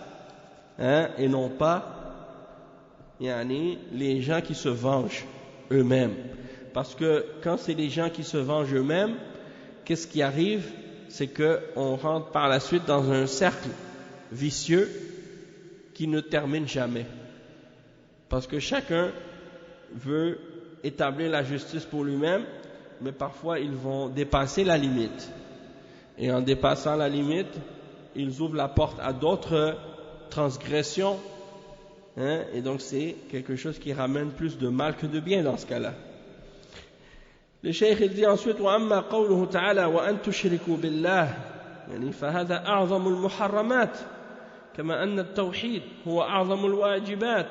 et non pas les gens qui se vengent eux-mêmes. Parce que quand c'est les gens qui se vengent eux-mêmes, qu'est-ce qui arrive? C'est qu'on rentre par la suite dans un cercle vicieux qui ne termine jamais. Parce que chacun veut établir la justice pour lui-même, mais parfois ils vont dépasser la limite. Et en dépassant la limite, ils ouvrent la porte à d'autres transgressions, et donc c'est quelque chose qui ramène plus de mal que de bien dans ce cas-là. Le cheikh il dit ensuite وأما قوله تعالى وأن تشركوا بالله يعني فهذا أعظم المحرمات كما أن التوحيد هو أعظم الواجبات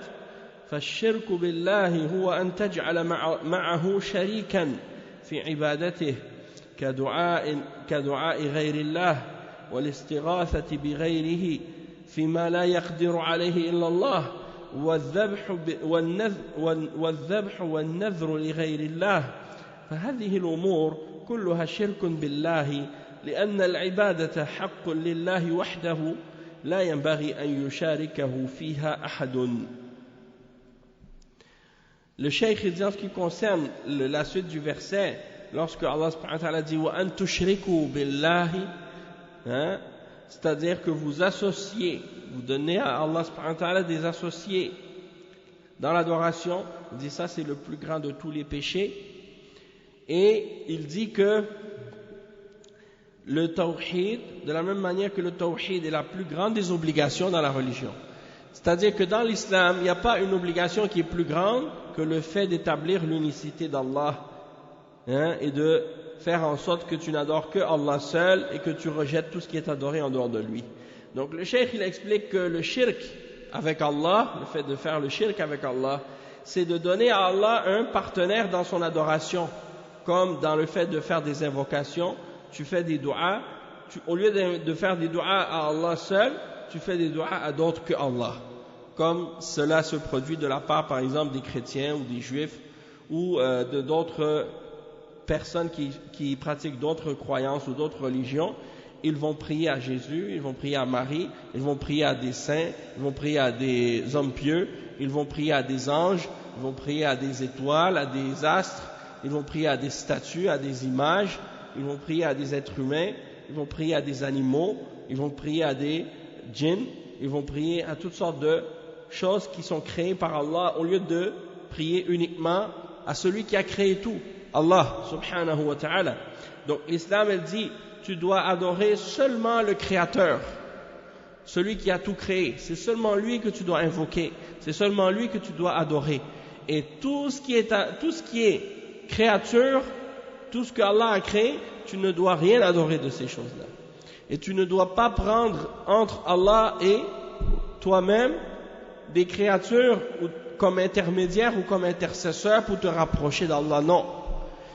فالشرك بالله هو أن تجعل معه شريكا في عبادته كدعاء غير الله والاستغاثة بغيره فيما لا يقدر عليه إلا الله والذبح والنذر لغير الله فهذه الأمور كلها شرك بالله لأن العبادة حق لله وحده لا ينبغي أن يشاركه فيها أحد. Le cheikh dit en ce qui concerne la suite du verset, lorsque Allah subhanahu wa ta'ala dit wa an tushriku billahi, c'est-à-dire que vous associez, vous donnez à Allah subhanahu wa ta'ala des associés dans l'adoration, il dit ça c'est le plus grand de tous les péchés. Et il dit que le tawhid, de la même manière que le tawhid est la plus grande des obligations dans la religion, c'est-à-dire que dans l'islam, il n'y a pas une obligation qui est plus grande que le fait d'établir l'unicité d'Allah, et de faire en sorte que tu n'adores que Allah seul et que tu rejettes tout ce qui est adoré en dehors de lui. Donc le cheikh il explique que le shirk avec Allah, le fait de faire le shirk avec Allah, c'est de donner à Allah un partenaire dans son adoration, comme dans le fait de faire des invocations, tu fais des du'as, au lieu de faire des du'as à Allah seul, tu fais des du'as à d'autres que Allah, comme cela se produit de la part par exemple des chrétiens ou des juifs ou de d'autres personnes qui pratiquent d'autres croyances ou d'autres religions. Ils vont prier à Jésus, ils vont prier à Marie, ils vont prier à des saints, ils vont prier à des hommes pieux, ils vont prier à des anges, ils vont prier à des étoiles, à des astres, ils vont prier à des statues, à des images, ils vont prier à des êtres humains, ils vont prier à des animaux, ils vont prier à des djinns, ils vont prier à toutes sortes de choses qui sont créées par Allah, au lieu de prier uniquement à celui qui a créé tout, Allah subhanahu wa ta'ala. Donc l'islam elle dit, tu dois adorer seulement le créateur, celui qui a tout créé, c'est seulement lui que tu dois invoquer, c'est seulement lui que tu dois adorer. Et tout ce qui est créature, tout ce que Allah a créé, tu ne dois rien adorer de ces choses-là. Et tu ne dois pas prendre entre Allah et toi-même des créatures comme intermédiaires ou comme intercesseurs pour te rapprocher d'Allah. Non.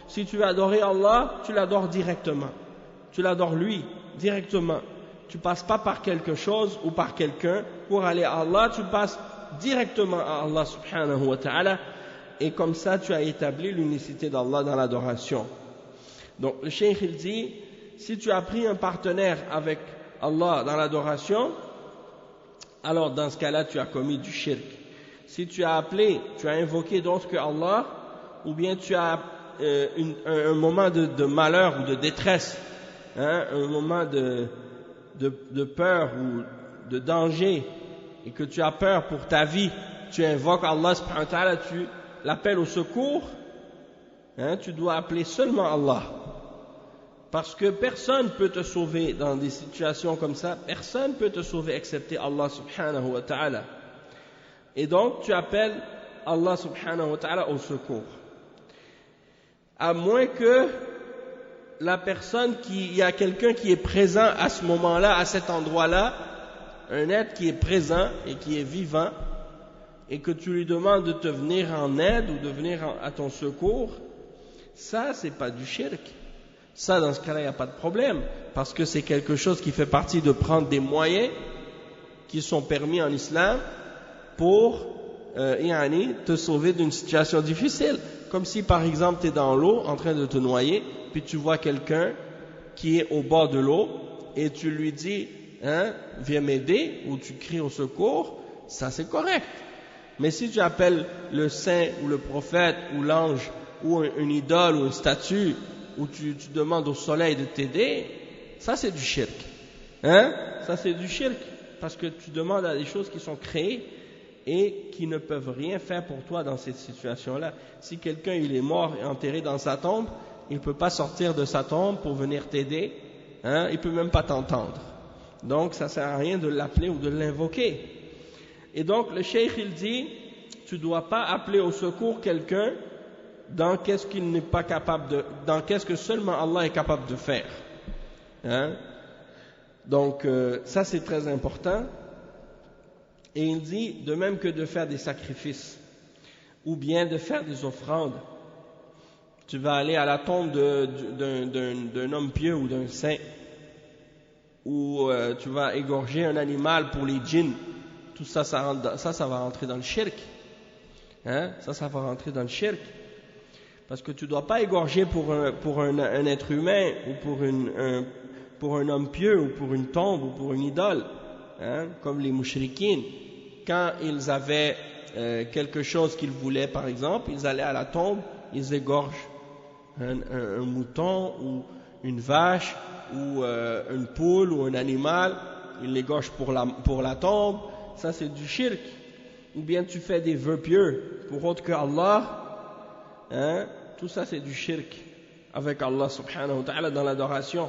Si tu veux adorer Allah, tu l'adores directement. Tu l'adores lui, directement. Tu passes pas par quelque chose ou par quelqu'un pour aller à Allah, tu passes directement à Allah subhanahu wa ta'ala, et comme ça tu as établi l'unicité d'Allah dans l'adoration. Donc le cheikh il dit, si tu as pris un partenaire avec Allah dans l'adoration, alors dans ce cas-là tu as commis du shirk. Si tu as appelé, tu as invoqué d'autres que Allah, ou bien tu as un moment de malheur ou de détresse, un moment de peur ou de danger, et que tu as peur pour ta vie, tu invoques Allah subhanahu wa ta'ala, tu l'appelles au secours, tu dois appeler seulement Allah. Parce que personne ne peut te sauver dans des situations comme ça, personne ne peut te sauver excepté Allah subhanahu wa ta'ala. Et donc tu appelles Allah subhanahu wa ta'ala au secours. À moins que la personne il y a quelqu'un qui est présent à ce moment-là, à cet endroit-là, un être qui est présent et qui est vivant, et que tu lui demandes de te venir en aide ou de venir à ton secours, ça c'est pas du shirk. Ça dans ce cas-là il n'y a pas de problème, parce que c'est quelque chose qui fait partie de prendre des moyens qui sont permis en islam pour te sauver d'une situation difficile. Comme si par exemple tu es dans l'eau en train de te noyer, puis tu vois quelqu'un qui est au bord de l'eau et tu lui dis viens m'aider, ou tu cries au secours, ça c'est correct. Mais si tu appelles le saint ou le prophète ou l'ange ou une idole ou une statue, ou tu demandes au soleil de t'aider, ça c'est du shirk. Ça c'est du shirk, parce que tu demandes à des choses qui sont créées et qui ne peuvent rien faire pour toi dans cette situation-là. Si quelqu'un il est mort et enterré dans sa tombe, il ne peut pas sortir de sa tombe pour venir t'aider, il ne peut même pas t'entendre. Donc ça ne sert à rien de l'appeler ou de l'invoquer. Et donc le cheikh il dit, tu ne dois pas appeler au secours quelqu'un dans qu'est-ce qu'il n'est pas capable de, dans qu'est-ce que seulement Allah est capable de faire. Donc ça c'est très important. Et il dit, de même que de faire des sacrifices, ou bien de faire des offrandes. Tu vas aller à la tombe d'un homme pieux ou d'un saint, ou tu vas égorger un animal pour les djinns. Tout ça, ça va rentrer dans le shirk. Ça va rentrer dans le shirk. Parce que tu ne dois pas égorger pour un être humain, ou pour un homme pieux, ou pour une tombe, ou pour une idole. Comme les mouchrikines, quand ils avaient quelque chose qu'ils voulaient, par exemple, ils allaient à la tombe, ils égorgent un mouton ou une vache ou une poule ou un animal, ils l'égorgent pour la tombe. Ça c'est du shirk. Ou bien tu fais des vœux pieux pour autre que Allah, tout ça c'est du shirk avec Allah subhanahu wa ta'ala dans l'adoration.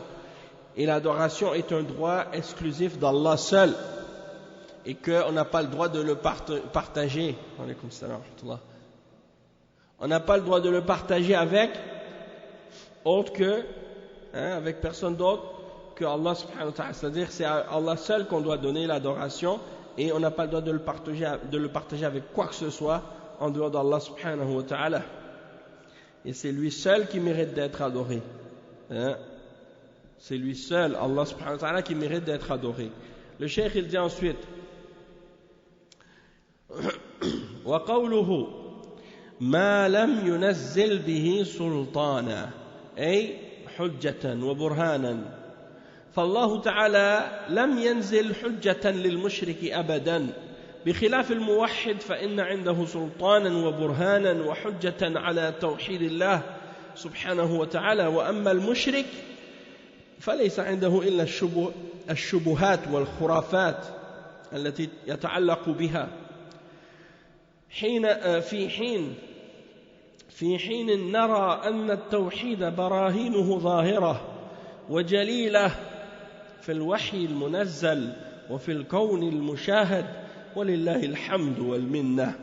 Et l'adoration est un droit exclusif d'Allah seul, et qu'on n'a pas le droit de le partager. On n'a pas le droit de le partager avec autre que, avec personne d'autre que Allah subhanahu wa ta'ala. C'est-à-dire c'est à Allah seul qu'on doit donner l'adoration, et on n'a pas le droit de le partager avec quoi que ce soit en dehors d'Allah subhanahu wa ta'ala. Et c'est lui seul qui mérite d'être adoré. C'est lui seul, Allah subhanahu wa ta'ala, qui mérite d'être adoré. Le cheikh il dit ensuite, وقوله ما لم ينزل به سلطانا أي حجة وبرهانا، فالله تعالى لم ينزل حجة للمشرك أبدا، بخلاف الموحد فإن عنده سلطانا وبرهانا وحجة على توحيد الله سبحانه وتعالى. وأما المشرك فليس عنده إلا الشبهات والخرافات التي يتعلق بها، في حين نرى أن التوحيد براهينه ظاهرة وجليلة في الوحي المنزل وفي الكون المشاهد ولله الحمد والمنة.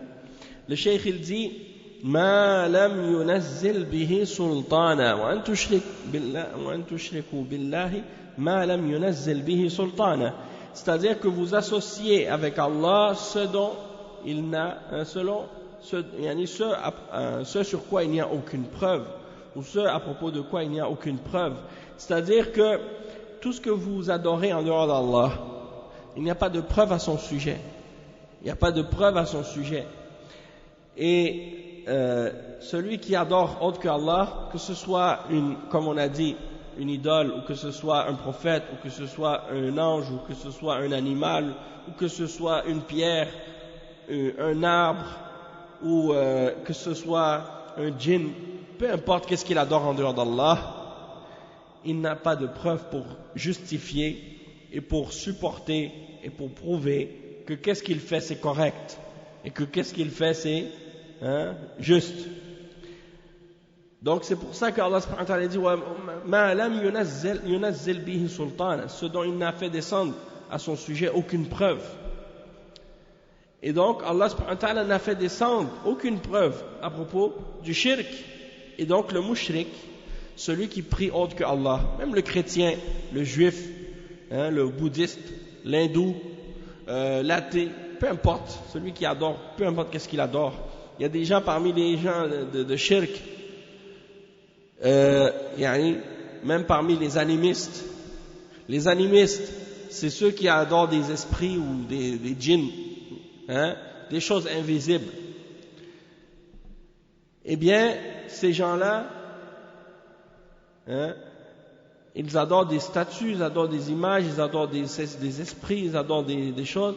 Le cheikh il dit ما لم ينزل به سلطانا وأن تشركوا بالله ما لم ينزل به سلطانا. C'est-à-dire que vous associez avec Allah ce dont il n'a, ce sur quoi il n'y a aucune preuve, ou ce à propos de quoi il n'y a aucune preuve. C'est-à-dire que tout ce que vous adorez en dehors d'Allah, il n'y a pas de preuve à son sujet. Il n'y a pas de preuve à son sujet. Et celui qui adore autre qu'Allah, que ce soit comme on a dit, une idole, ou que ce soit un prophète, ou que ce soit un ange, ou que ce soit un animal, ou que ce soit une pierre, un arbre, ou que ce soit un djinn, peu importe qu'est-ce qu'il adore en dehors d'Allah, il n'a pas de preuve pour justifier et pour supporter et pour prouver que qu'est-ce qu'il fait c'est correct et que qu'est-ce qu'il fait c'est juste. Donc c'est pour ça qu'Allah subhanahu wa ta'ala dit ma lam yunazzil bihi sultana, ce dont il n'a fait descendre à son sujet aucune preuve. Et donc Allah subhanahu wa ta'ala n'a fait descendre aucune preuve à propos du shirk. Et donc le mushrik, celui qui prie autre que Allah, même le chrétien, le juif, le bouddhiste, l'hindou, l'athée, peu importe, celui qui adore, peu importe qu'est-ce qu'il adore. Il y a des gens parmi les gens de shirk, même parmi les animistes. Les animistes, c'est ceux qui adorent des esprits ou des djinns, des choses invisibles. Eh bien, ces gens-là, ils adorent des statues, ils adorent des images, ils adorent des esprits, ils adorent des choses.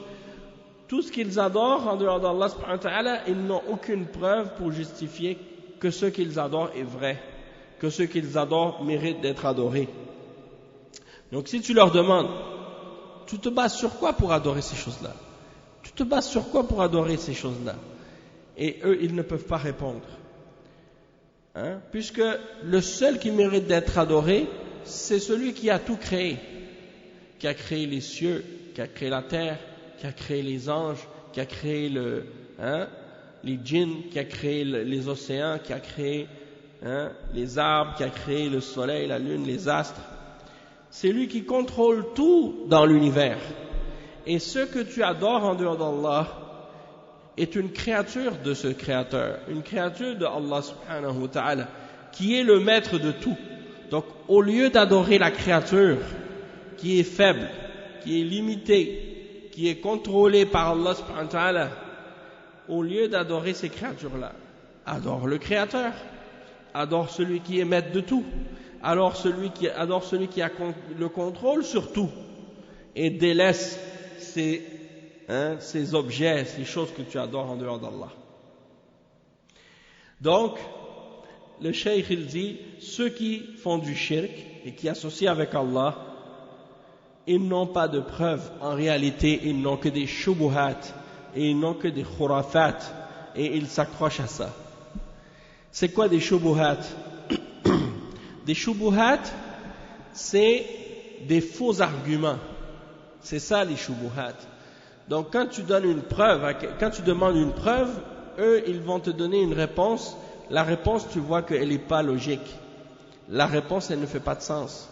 Tout ce qu'ils adorent en dehors d'Allah subhanahu wa ta'ala, ils n'ont aucune preuve pour justifier que ce qu'ils adorent est vrai, que ce qu'ils adorent mérite d'être adoré. Donc si tu leur demandes, tu te bases sur quoi pour adorer ces choses-là? Tu te bases sur quoi pour adorer ces choses-là? Et eux, ils ne peuvent pas répondre. Puisque le seul qui mérite d'être adoré, c'est celui qui a tout créé, qui a créé les cieux, qui a créé la terre, qui a créé les anges, qui a créé les djinns, qui a créé les océans, qui a créé les arbres, qui a créé le soleil, la lune, les astres. C'est lui qui contrôle tout dans l'univers. Et ce que tu adores en dehors d'Allah est une créature de ce créateur, une créature de Allah subhanahu wa ta'ala, qui est le maître de tout. Donc, au lieu d'adorer la créature qui est faible, qui est limitée, qui est contrôlée par Allah subhanahu wa ta'ala, au lieu d'adorer ces créatures-là, adore le créateur, adore celui qui est maître de tout, adore celui qui a le contrôle sur tout, et délaisse ces objets, ces choses que tu adores en dehors d'Allah. Donc, le cheikh il dit, ceux qui font du shirk et qui associent avec Allah, ils n'ont pas de preuves. En réalité, ils n'ont que des shubuhat et ils n'ont que des khurafat et ils s'accrochent à ça. C'est quoi des shubuhat? Des shubuhat, c'est des faux arguments. C'est ça les shubuhat. Donc quand tu donnes une preuve, quand tu demandes une preuve, eux ils vont te donner une réponse. La réponse, tu vois qu'elle n'est pas logique. La réponse, elle ne fait pas de sens.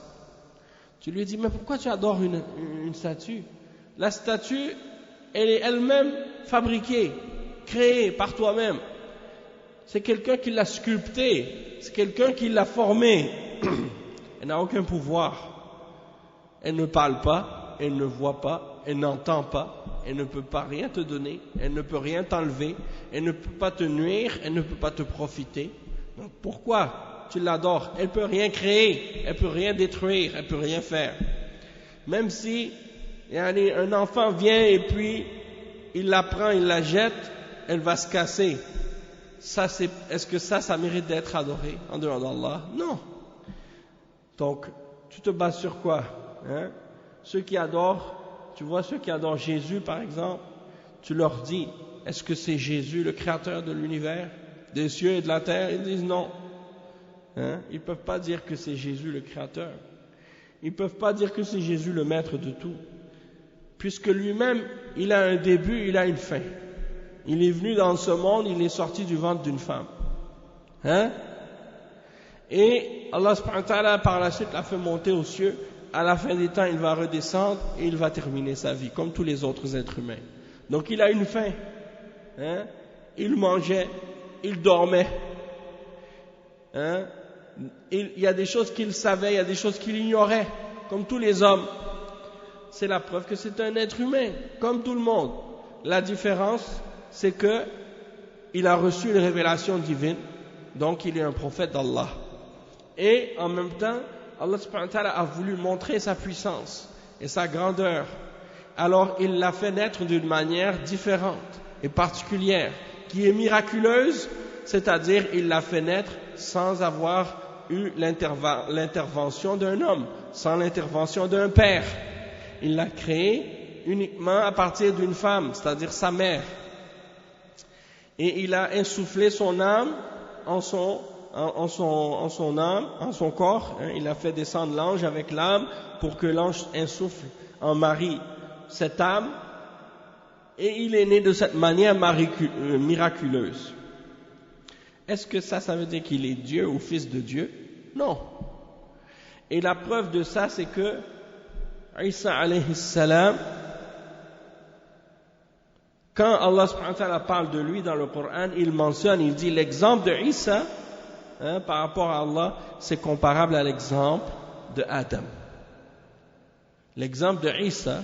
Tu lui dis, mais pourquoi tu adores une statue? La statue, elle est elle-même fabriquée, créée par toi-même. C'est quelqu'un qui l'a sculptée, c'est quelqu'un qui l'a formée. Elle n'a aucun pouvoir. Elle ne parle pas, elle ne voit pas, elle n'entend pas, elle ne peut pas rien te donner, elle ne peut rien t'enlever, elle ne peut pas te nuire, elle ne peut pas te profiter. Donc pourquoi tu l'adores? Elle ne peut rien créer, elle ne peut rien détruire, elle ne peut rien faire. Même si un enfant vient et puis il la prend, il la jette, elle va se casser. Est-ce que ça mérite d'être adoré en dehors d'Allah? Non. Donc, tu te bases sur quoi? Ceux qui adorent, tu vois ceux qui adorent Jésus par exemple, tu leur dis, est-ce que c'est Jésus le créateur de l'univers, des cieux et de la terre? Ils disent non. Ils ne peuvent pas dire que c'est Jésus le créateur. Ils ne peuvent pas dire que c'est Jésus le maître de tout. Puisque lui-même, il a un début, il a une fin. Il est venu dans ce monde, il est sorti du ventre d'une femme. Et Allah subhanahu wa ta'ala par la suite l'a fait monter aux cieux. À la fin des temps, il va redescendre et il va terminer sa vie, comme tous les autres êtres humains. Donc il a une fin. Il mangeait, il dormait. Il y a des choses qu'il savait, il y a des choses qu'il ignorait, comme tous les hommes. C'est la preuve que c'est un être humain, comme tout le monde. la différence, c'est que il a reçu une révélation divine, donc il est un prophète d'Allah. Et en même temps, Allah subhanahu wa ta'ala a voulu montrer sa puissance et sa grandeur. Alors il l'a fait naître d'une manière différente et particulière, qui est miraculeuse, c'est-à-dire il l'a fait naître sans avoir eu l'intervention d'un homme, sans l'intervention d'un père. Il l'a créé uniquement à partir d'une femme, c'est-à-dire sa mère. Et il a insufflé son âme en son corps. Il a fait descendre l'ange avec l'âme pour que l'ange insuffle en Marie cette âme. Et il est né de cette manière miraculeuse. Est-ce que ça veut dire qu'il est Dieu ou fils de Dieu? Non. Et la preuve de ça, c'est que Isa alayhi salam, quand Allah subhanahu wa ta'ala parle de lui dans le Coran, il mentionne, il dit l'exemple de Isa par rapport à Allah, c'est comparable à l'exemple de Adam. L'exemple de Isa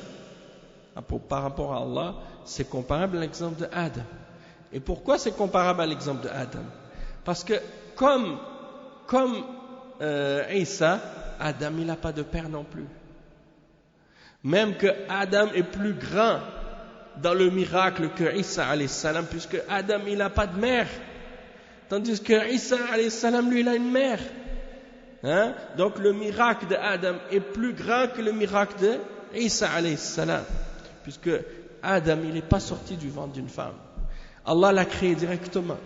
par rapport à Allah, c'est comparable à l'exemple de Adam. Et pourquoi c'est comparable à l'exemple de Adam? Parce que comme Isa, Adam il n'a pas de père non plus. Même que Adam est plus grand dans le miracle que Isa alayhi salam, puisque Adam il n'a pas de mère, tandis que Isa alayhi salam lui il a une mère. Donc le miracle de Adam est plus grand que le miracle de Isa alayhi salam, puisque Adam il n'est pas sorti du ventre d'une femme. Allah l'a créé directement.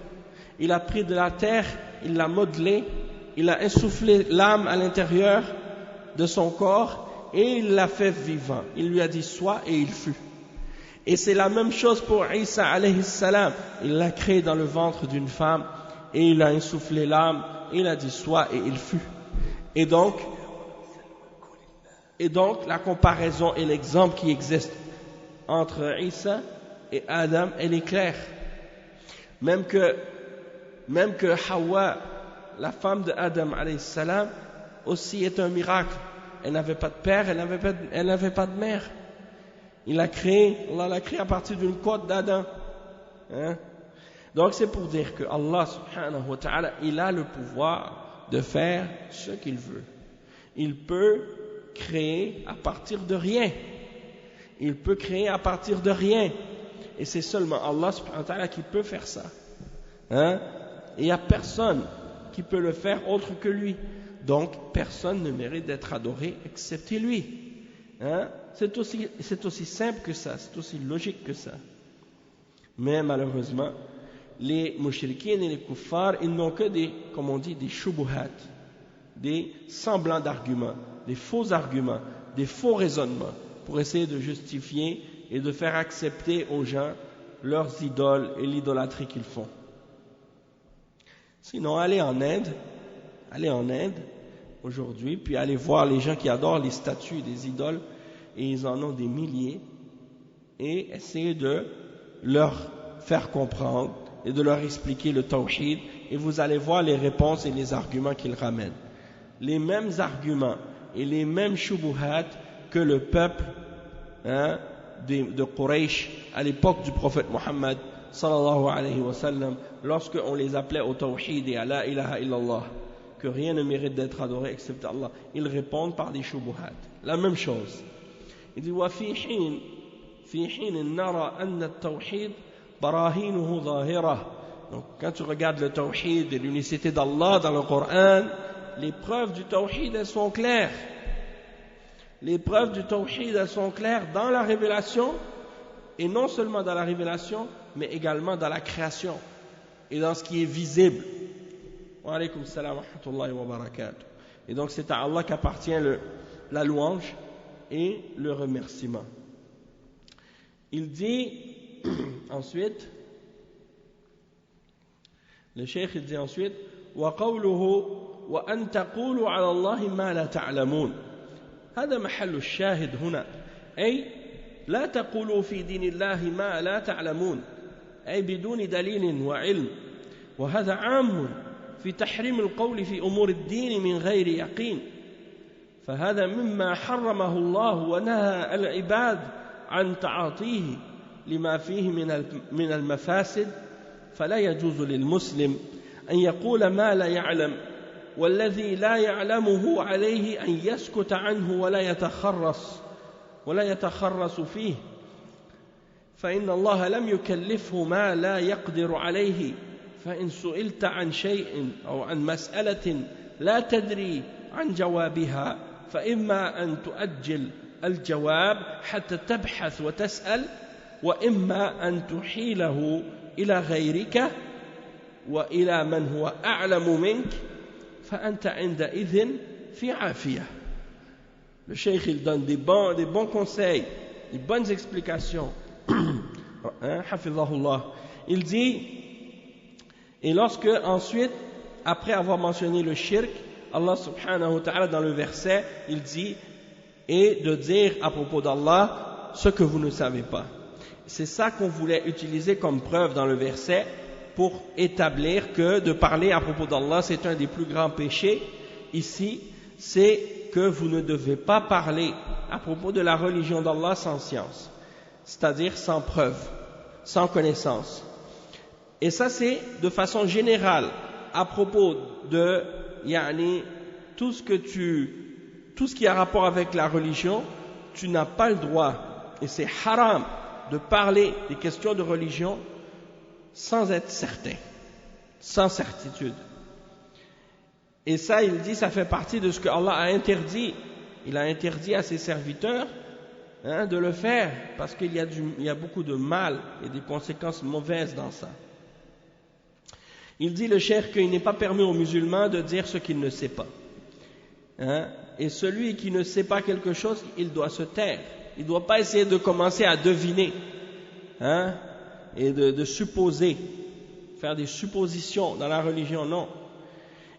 Il a pris de la terre, il l'a modelé, il a insufflé l'âme à l'intérieur de son corps et il l'a fait vivant. Il lui a dit sois et il fut. Et c'est la même chose pour Isa alayhi salam. Il l'a créé dans le ventre d'une femme et il a insufflé l'âme et il a dit sois et il fut. Et donc la comparaison et l'exemple qui existe entre Isa et Adam, elle est claire. Même que Hawa, la femme de Adam alayhi salam, aussi est un miracle. Elle n'avait pas de père, elle n'avait pas de mère. Allah l'a créé à partir d'une côte d'Adam. Donc c'est pour dire que Allah subhanahu wa ta'ala, il a le pouvoir de faire ce qu'il veut. Il peut créer à partir de rien. Il peut créer à partir de rien. Et c'est seulement Allah subhanahu wa ta'ala qui peut faire ça. Et il n'y a personne qui peut le faire autre que lui. Donc personne ne mérite d'être adoré excepté lui. C'est aussi simple que ça, c'est aussi logique que ça. Mais malheureusement, les mushrikines et les kuffars, ils n'ont que des shubuhat, des semblants d'arguments, des faux arguments, des faux raisonnements pour essayer de justifier et de faire accepter aux gens leurs idoles et l'idolâtrie qu'ils font. Sinon, allez en Inde aujourd'hui, puis allez voir les gens qui adorent les statues des idoles, et ils en ont des milliers, et essayez de leur faire comprendre et de leur expliquer le tawhid, et vous allez voir les réponses et les arguments qu'ils ramènent. Les mêmes arguments et les mêmes shubuhat que le peuple de Quraysh à l'époque du prophète Mohammed sallallahu alayhi wa sallam, lorsque on les appelait au tawhid et à la ilaha illallah, que rien ne mérite d'être adoré excepté Allah, ils répondent par des shubuhat. La même chose. Il dit وفي حين نرى أن التوحيد براهينه ظاهرة. Donc quand tu regardes le tawhid et l'unicité d'Allah dans le Coran, les preuves du tawhid elles sont claires. Les preuves du tawhid elles sont claires dans la révélation, et non seulement dans la révélation, mais également dans la création et dans ce qui est visible. Wa alaykum salam wa rahmatullahi wa barakatuh. Et donc c'est à Allah qu'appartient la louange et le remerciement. Il dit ensuite, le cheikh il dit ensuite, وقوله وأن تقولوا على الله ما لا تعلمون. هذا محل الشاهد هنا، أي لا تقولوا في دين الله ما لا تعلمون، أي بدون دليل وعلم. وهذا عام في تحريم القول في أمور الدين من غير يقين، فهذا مما حرمه الله ونهى العباد عن تعاطيه لما فيه من المفاسد فلا يجوز للمسلم أن يقول ما لا يعلم والذي لا يعلمه عليه أن يسكت عنه ولا يتخرص فيه فإن الله لم يكلفه ما لا يقدر عليه فإن سئلت عن شيء أو عن مسألة لا تدري عن جوابها فإما أن تؤجل الجواب حتى تبحث وتسأل وإما أن تحيله إلى غيرك وإلى من هو أعلم منك فأنت عندئذ في عافية. Le cheikh il donne des bons conseils, des bonnes explications. Hafizahullah. Il dit, et lorsque ensuite, après avoir mentionné le shirk, Allah subhanahu wa ta'ala dans le verset, il dit, et de dire à propos d'Allah ce que vous ne savez pas. C'est ça qu'on voulait utiliser comme preuve dans le verset pour établir que de parler à propos d'Allah c'est un des plus grands péchés. Ici, c'est que vous ne devez pas parler à propos de la religion d'Allah sans science, c'est-à-dire sans preuve, sans connaissance. Et ça c'est de façon générale à propos de tout ce qui a rapport avec la religion, tu n'as pas le droit, et c'est haram de parler des questions de religion sans être certain, sans certitude. Et ça, il dit, ça fait partie de ce que Allah a interdit. Il a interdit à ses serviteurs de le faire, parce qu'il y a beaucoup de mal et des conséquences mauvaises dans ça. Il dit, le cheikh, qu'il n'est pas permis aux musulmans de dire ce qu'il ne sait pas. Et celui qui ne sait pas quelque chose, il doit se taire. Il ne doit pas essayer de commencer à deviner et de supposer, faire des suppositions dans la religion, non.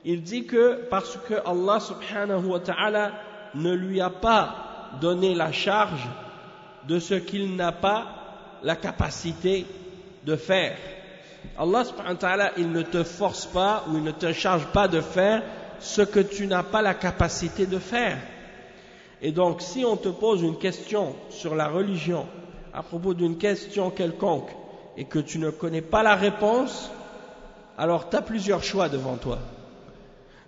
Il dit que parce que Allah subhanahu wa ta'ala ne lui a pas donné la charge de ce qu'il n'a pas la capacité de faire. Allah subhanahu wa ta'ala, il ne te force pas ou il ne te charge pas de faire ce que tu n'as pas la capacité de faire. Et donc, si on te pose une question sur la religion, à propos d'une question quelconque, et que tu ne connais pas la réponse, alors tu as plusieurs choix devant toi.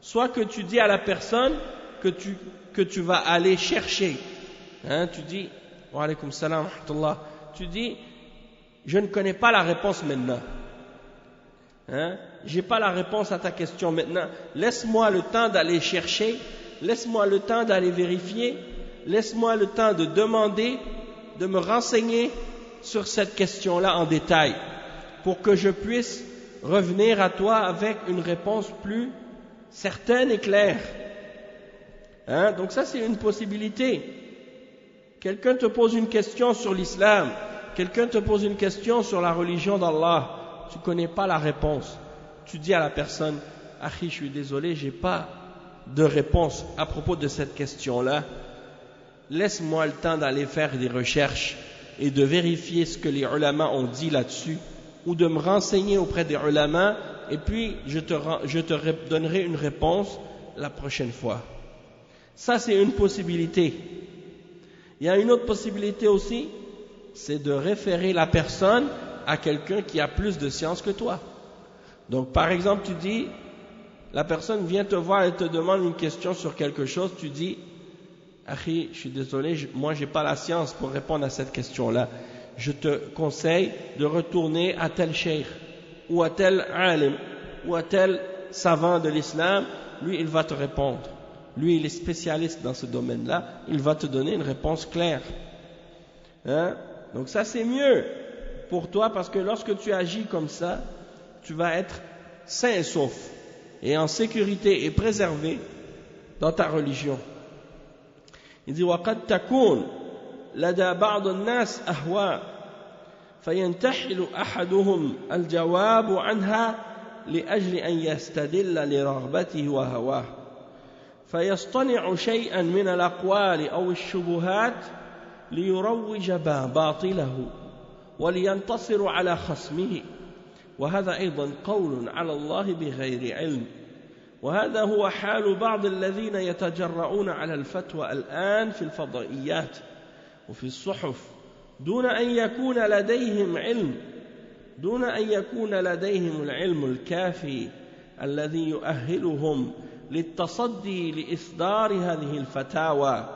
Soit que tu dis à la personne que tu vas aller chercher. Tu dis, wa alaykum salam wa rahmatullah, tu dis, je ne connais pas la réponse maintenant. J'ai pas la réponse à ta question maintenant. Laisse-moi le temps d'aller chercher, laisse-moi le temps d'aller vérifier, laisse-moi le temps de demander, de me renseigner sur cette question-là en détail, pour que je puisse revenir à toi avec une réponse plus certaine et claire. Donc ça c'est une possibilité. Quelqu'un te pose une question sur l'islam, quelqu'un te pose une question sur la religion d'Allah, tu ne connais pas la réponse. Tu dis à la personne, Akhi, je suis désolé, je n'ai pas de réponse à propos de cette question-là. Laisse-moi le temps d'aller faire des recherches et de vérifier ce que les ulama ont dit là-dessus, ou de me renseigner auprès des ulama, et puis je te donnerai une réponse la prochaine fois. Ça, c'est une possibilité. Il y a une autre possibilité aussi, c'est de référer la personne à quelqu'un qui a plus de science que toi. Donc, par exemple, tu dis, la personne vient te voir et te demande une question sur quelque chose, tu dis, Akhi, je suis désolé, moi j'ai pas la science pour répondre à cette question-là. Je te conseille de retourner à tel cheikh, ou à tel alim, ou à tel savant de l'islam, lui il va te répondre. Lui il est spécialiste dans ce domaine-là, il va te donner une réponse claire. Donc ça c'est mieux pour toi, parce que lorsque tu agis comme ça, tu vas être sain et sauf, et en sécurité et préservé dans ta religion. Il dit وَقَدْ تَكُونَ لَدَى بَعْضِ النَّاسِ أَهْوَاء فَيَنْتَحِلُ أَحَدُهُمْ الْجَوَابُ عَنْهَا لِأَجْلِ أَنْ يَسْتَدِلَّ لِرَغْبَتِهِ وَهَوَاهِ فَيَصْطَنِعُ شَيْئًا مِنَ الْأَقْوَالِ أَوْ الشُّبُهَاتِ لِيُرَوِّجَ باطله ولينتصر على خصمه وهذا أيضا قول على الله بغير علم وهذا هو حال بعض الذين يتجرؤون على الفتوى الآن في الفضائيات وفي الصحف دون أن يكون لديهم العلم الكافي الذي يؤهلهم للتصدي لإصدار هذه الفتاوى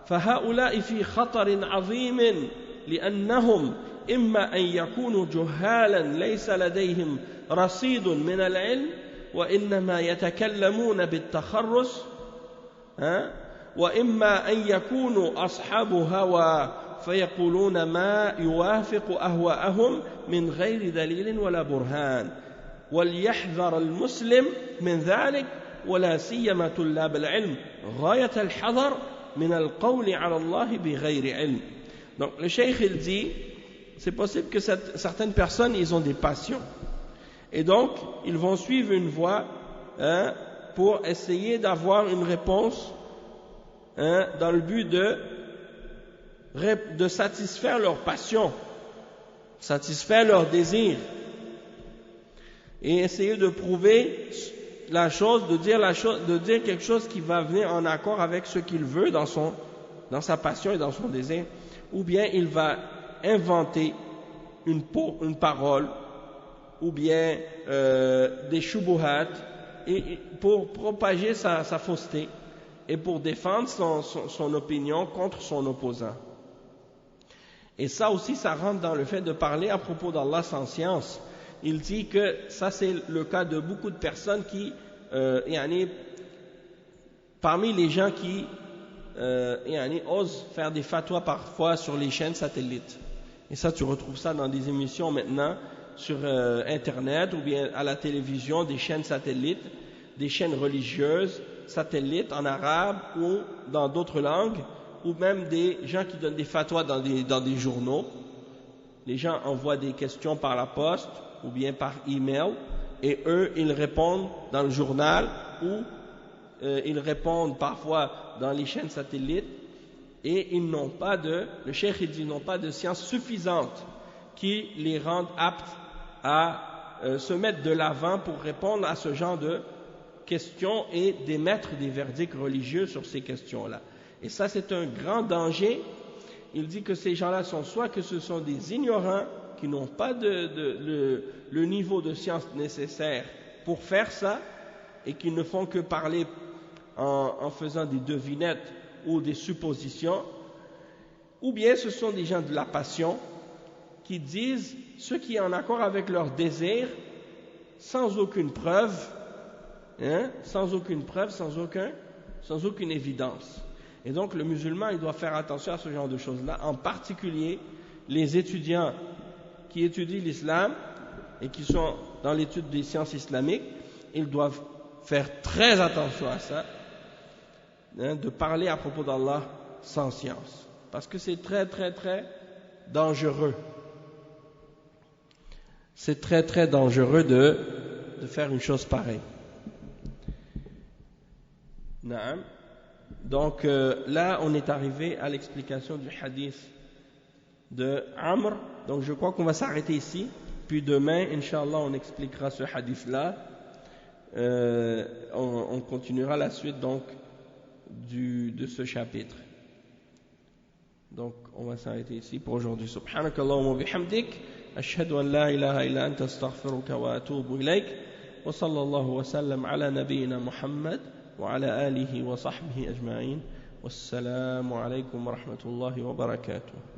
فهؤلاء في خطر عظيم لأنهم إما أن يكونوا جهالا ليس لديهم رصيد من العلم وإنما يتكلمون بالتخرص وإما أن يكونوا أصحاب هوى فيقولون ما يوافق أهواءهم من غير دليل ولا برهان وليحذر المسلم من ذلك ولا سيما طلاب العلم غاية الحذر من القول على الله بغير علم. Donc le cheikh il dit c'est possible que certaines personnes ils ont des passions et donc ils vont suivre une voie pour essayer d'avoir une réponse dans le but de satisfaire leur passion, satisfaire leur désir et essayer de prouver la chose, de dire quelque chose qui va venir en accord avec ce qu'il veut dans sa passion et dans son désir, ou bien il va inventer une parole ou bien des shubuhat et pour propager sa fausseté et pour défendre son opinion contre son opposant. Et ça aussi, ça rentre dans le fait de parler à propos d'Allah sans science. Il dit que ça c'est le cas de beaucoup de personnes qui, parmi les gens qui osent faire des fatwas parfois sur les chaînes satellites. Et ça, tu retrouves ça dans des émissions maintenant sur Internet ou bien à la télévision, des chaînes satellites, des chaînes religieuses, satellites en arabe ou dans d'autres langues, ou même des gens qui donnent des fatwas dans des journaux. Les gens envoient des questions par la poste ou bien par email et eux ils répondent dans le journal ou ils répondent parfois dans les chaînes satellites et ils n'ont pas le cheikh il dit, ils n'ont pas de science suffisante qui les rendent aptes à se mettre de l'avant pour répondre à ce genre de questions et d'émettre des verdicts religieux sur ces questions-là. Et ça c'est un grand danger. Il dit que ces gens-là sont soit que ce sont des ignorants qui n'ont pas le niveau de science nécessaire pour faire ça et qui ne font que parler en faisant des devinettes ou des suppositions, ou bien ce sont des gens de la passion qui disent ce qui est en accord avec leur désir sans aucune preuve, sans aucune évidence. Et donc le musulman il doit faire attention à ce genre de choses-là, en particulier les étudiants qui étudient l'islam et qui sont dans l'étude des sciences islamiques, ils doivent faire très attention à ça, de parler à propos d'Allah sans science, parce que c'est très très très dangereux. C'est très très dangereux de faire une chose pareille. Naam. Donc là on est arrivé à l'explication du hadith de Amr. Donc je crois qu'on va s'arrêter ici, puis demain Inch'Allah on expliquera ce hadith là, on continuera la suite donc de ce chapitre. Donc on va s'arrêter ici pour aujourd'hui. Subhanakallahumma bihamdik ashhadu an la ilaha illa anta astaghfiruka wa atubu ilaik wa sallallahu wa sallam ala nabiyyina Muhammad wa ala alihi wa sahbihi ajma'in. Wassalamu alaykum wa rahmatullahi wa barakatuh.